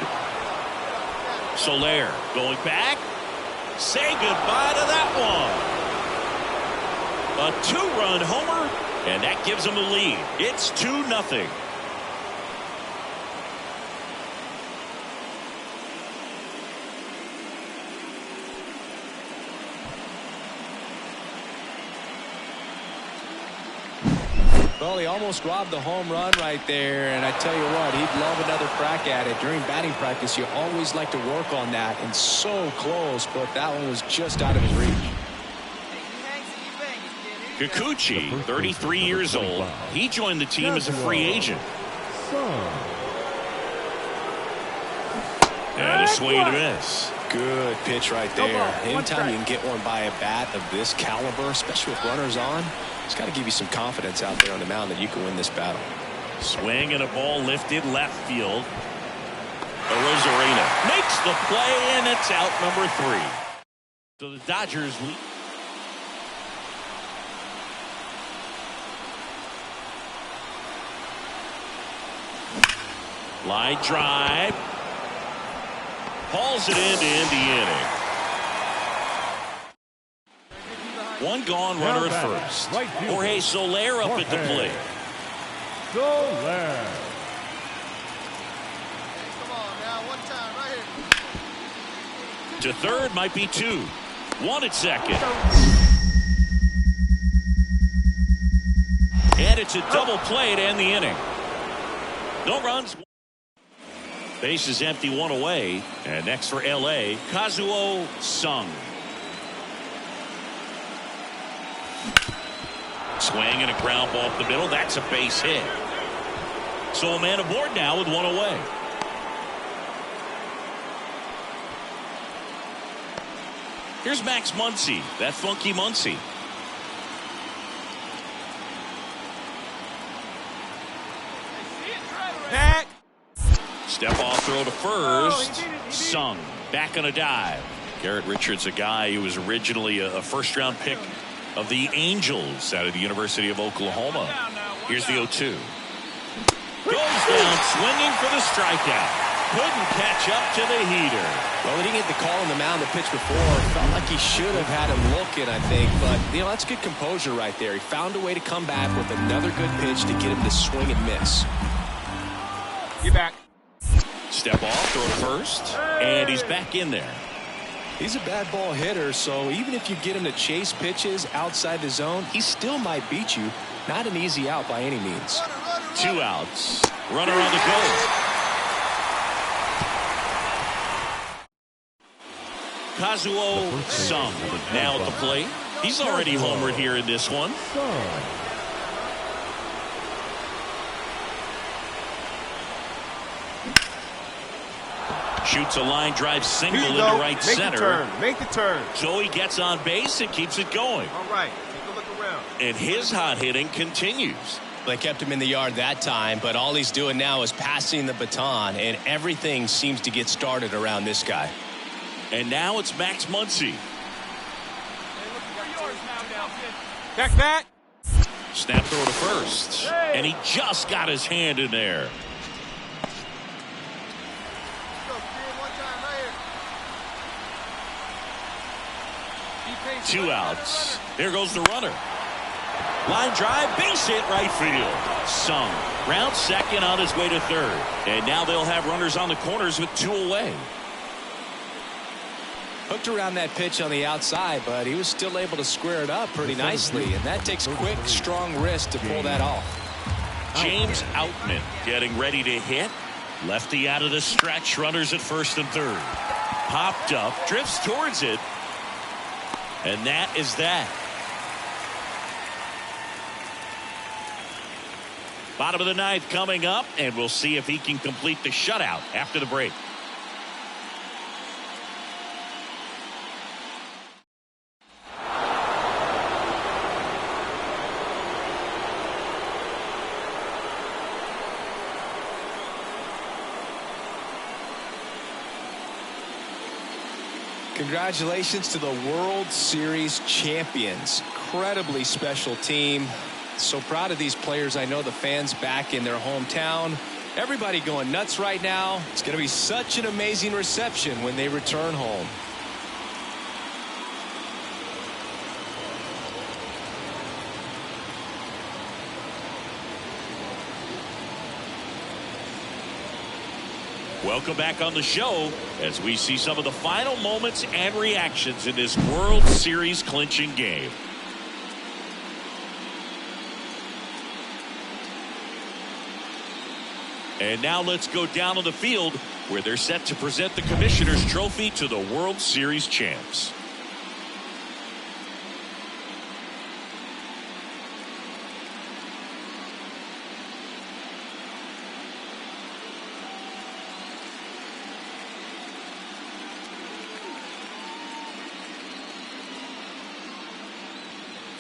Soler going back. Say goodbye to that one. A 2-run homer, and that gives them the lead. It's 2-0. Well, he almost robbed the home run right there, and I tell you what, he'd love another crack at it. During batting practice, you always like to work on that, and so close, but that one was just out of his reach. Kikuchi, 33 years old. He joined the team as a free agent. And a swing and a miss. Good pitch right there. Anytime you can get one by a bat of this caliber, especially with runners on, it's got to give you some confidence out there on the mound that you can win this battle. Swing and a ball lifted left field. Rosarina makes the play, and it's out number 3. So the Dodgers lead. Line drive. Hauls it in to end the inning. 1 gone, runner at first. Jorge Soler up at the plate. Soler. Come on now, one time, right here. To third, might be 2. 1 at second. And it's a double play to end the inning. No runs. Base is empty, 1 away. And next for LA, Kazuo Sung. Swing and a ground ball up the middle. That's a base hit. So a man aboard now with 1 away. Here's Max Muncy. That funky Muncy. Back. Step off throw to first. Sung back on a dive. Garrett Richards, a guy who was originally a first-round pick of the Angels out of the University of Oklahoma. Here's the 0-2. Goes down swinging for the strikeout. Couldn't catch up to the heater. Well, he didn't get the call on the mound the pitch before. Felt like he should have had him looking, I think. But, that's good composure right there. He found a way to come back with another good pitch to get him to swing and miss. Get back. Step off, throw to first. And he's back in there. He's a bad ball hitter, so even if you get him to chase pitches outside the zone, he still might beat you. Not an easy out by any means. 2 outs. Runner on the go. Kazuo Sung now at the plate. He's already homered here in this one. Shoots a line drive single into right center. Make the turn. So he gets on base and keeps it going. All right. Take a look around. And his hot hitting continues. They kept him in the yard that time, but all he's doing now is passing the baton, and everything seems to get started around this guy. And now it's Max Muncy. Back. Snap throw to first. And he just got his hand in there. 2 outs. There goes the runner. Line drive, base hit right field. Sung round second on his way to third. And now they'll have runners on the corners with 2 away. Hooked around that pitch on the outside, but he was still able to square it up pretty nicely, and that takes quick, strong wrist to pull that off. James Outman getting ready to hit. Lefty out of the stretch, runners at first and third. Popped up, drifts towards it, and that is that. Bottom of the ninth coming up, and we'll see if he can complete the shutout after the break. Congratulations to the World Series champions. Incredibly special team. So proud of these players. I know the fans back in their hometown. Everybody going nuts right now. It's going to be such an amazing reception when they return home. Welcome back on the show as we see some of the final moments and reactions in this World Series clinching game. And now let's go down on the field where they're set to present the Commissioner's Trophy to the World Series champs.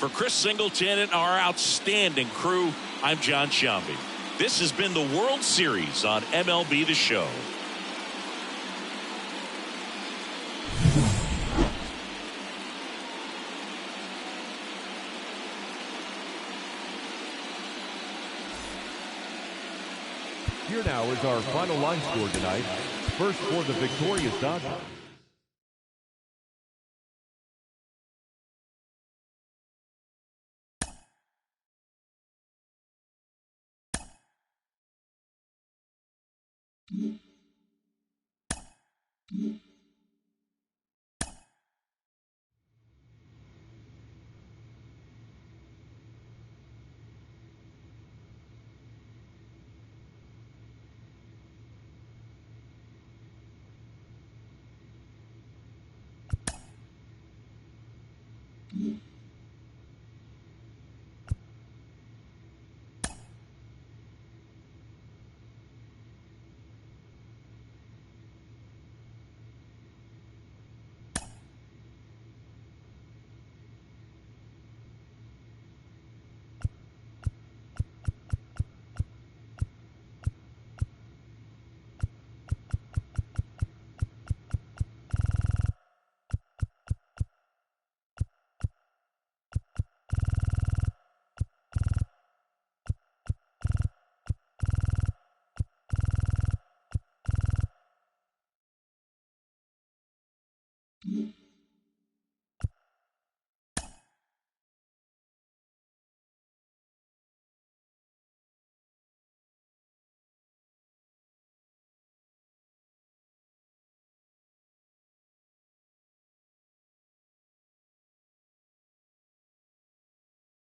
For Chris Singleton and our outstanding crew, I'm John Sciambi. This has been the World Series on MLB The Show. Here now is our final line score tonight. First for the victorious Dodgers.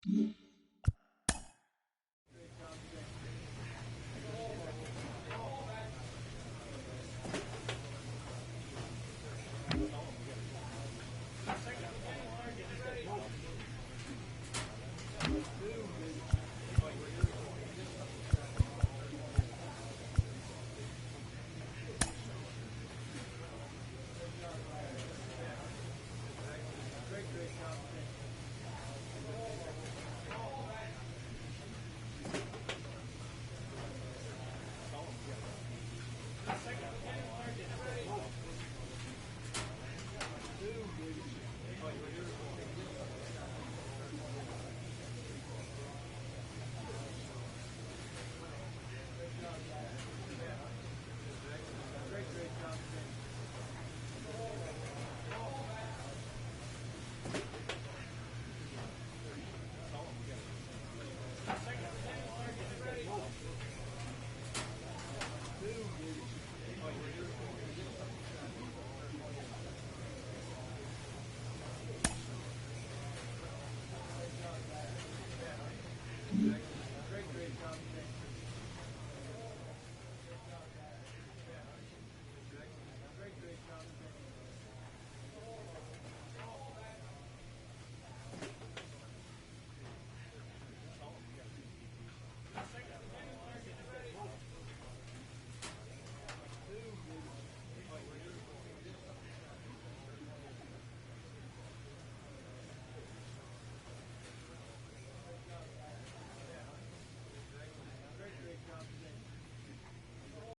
Mm-hmm.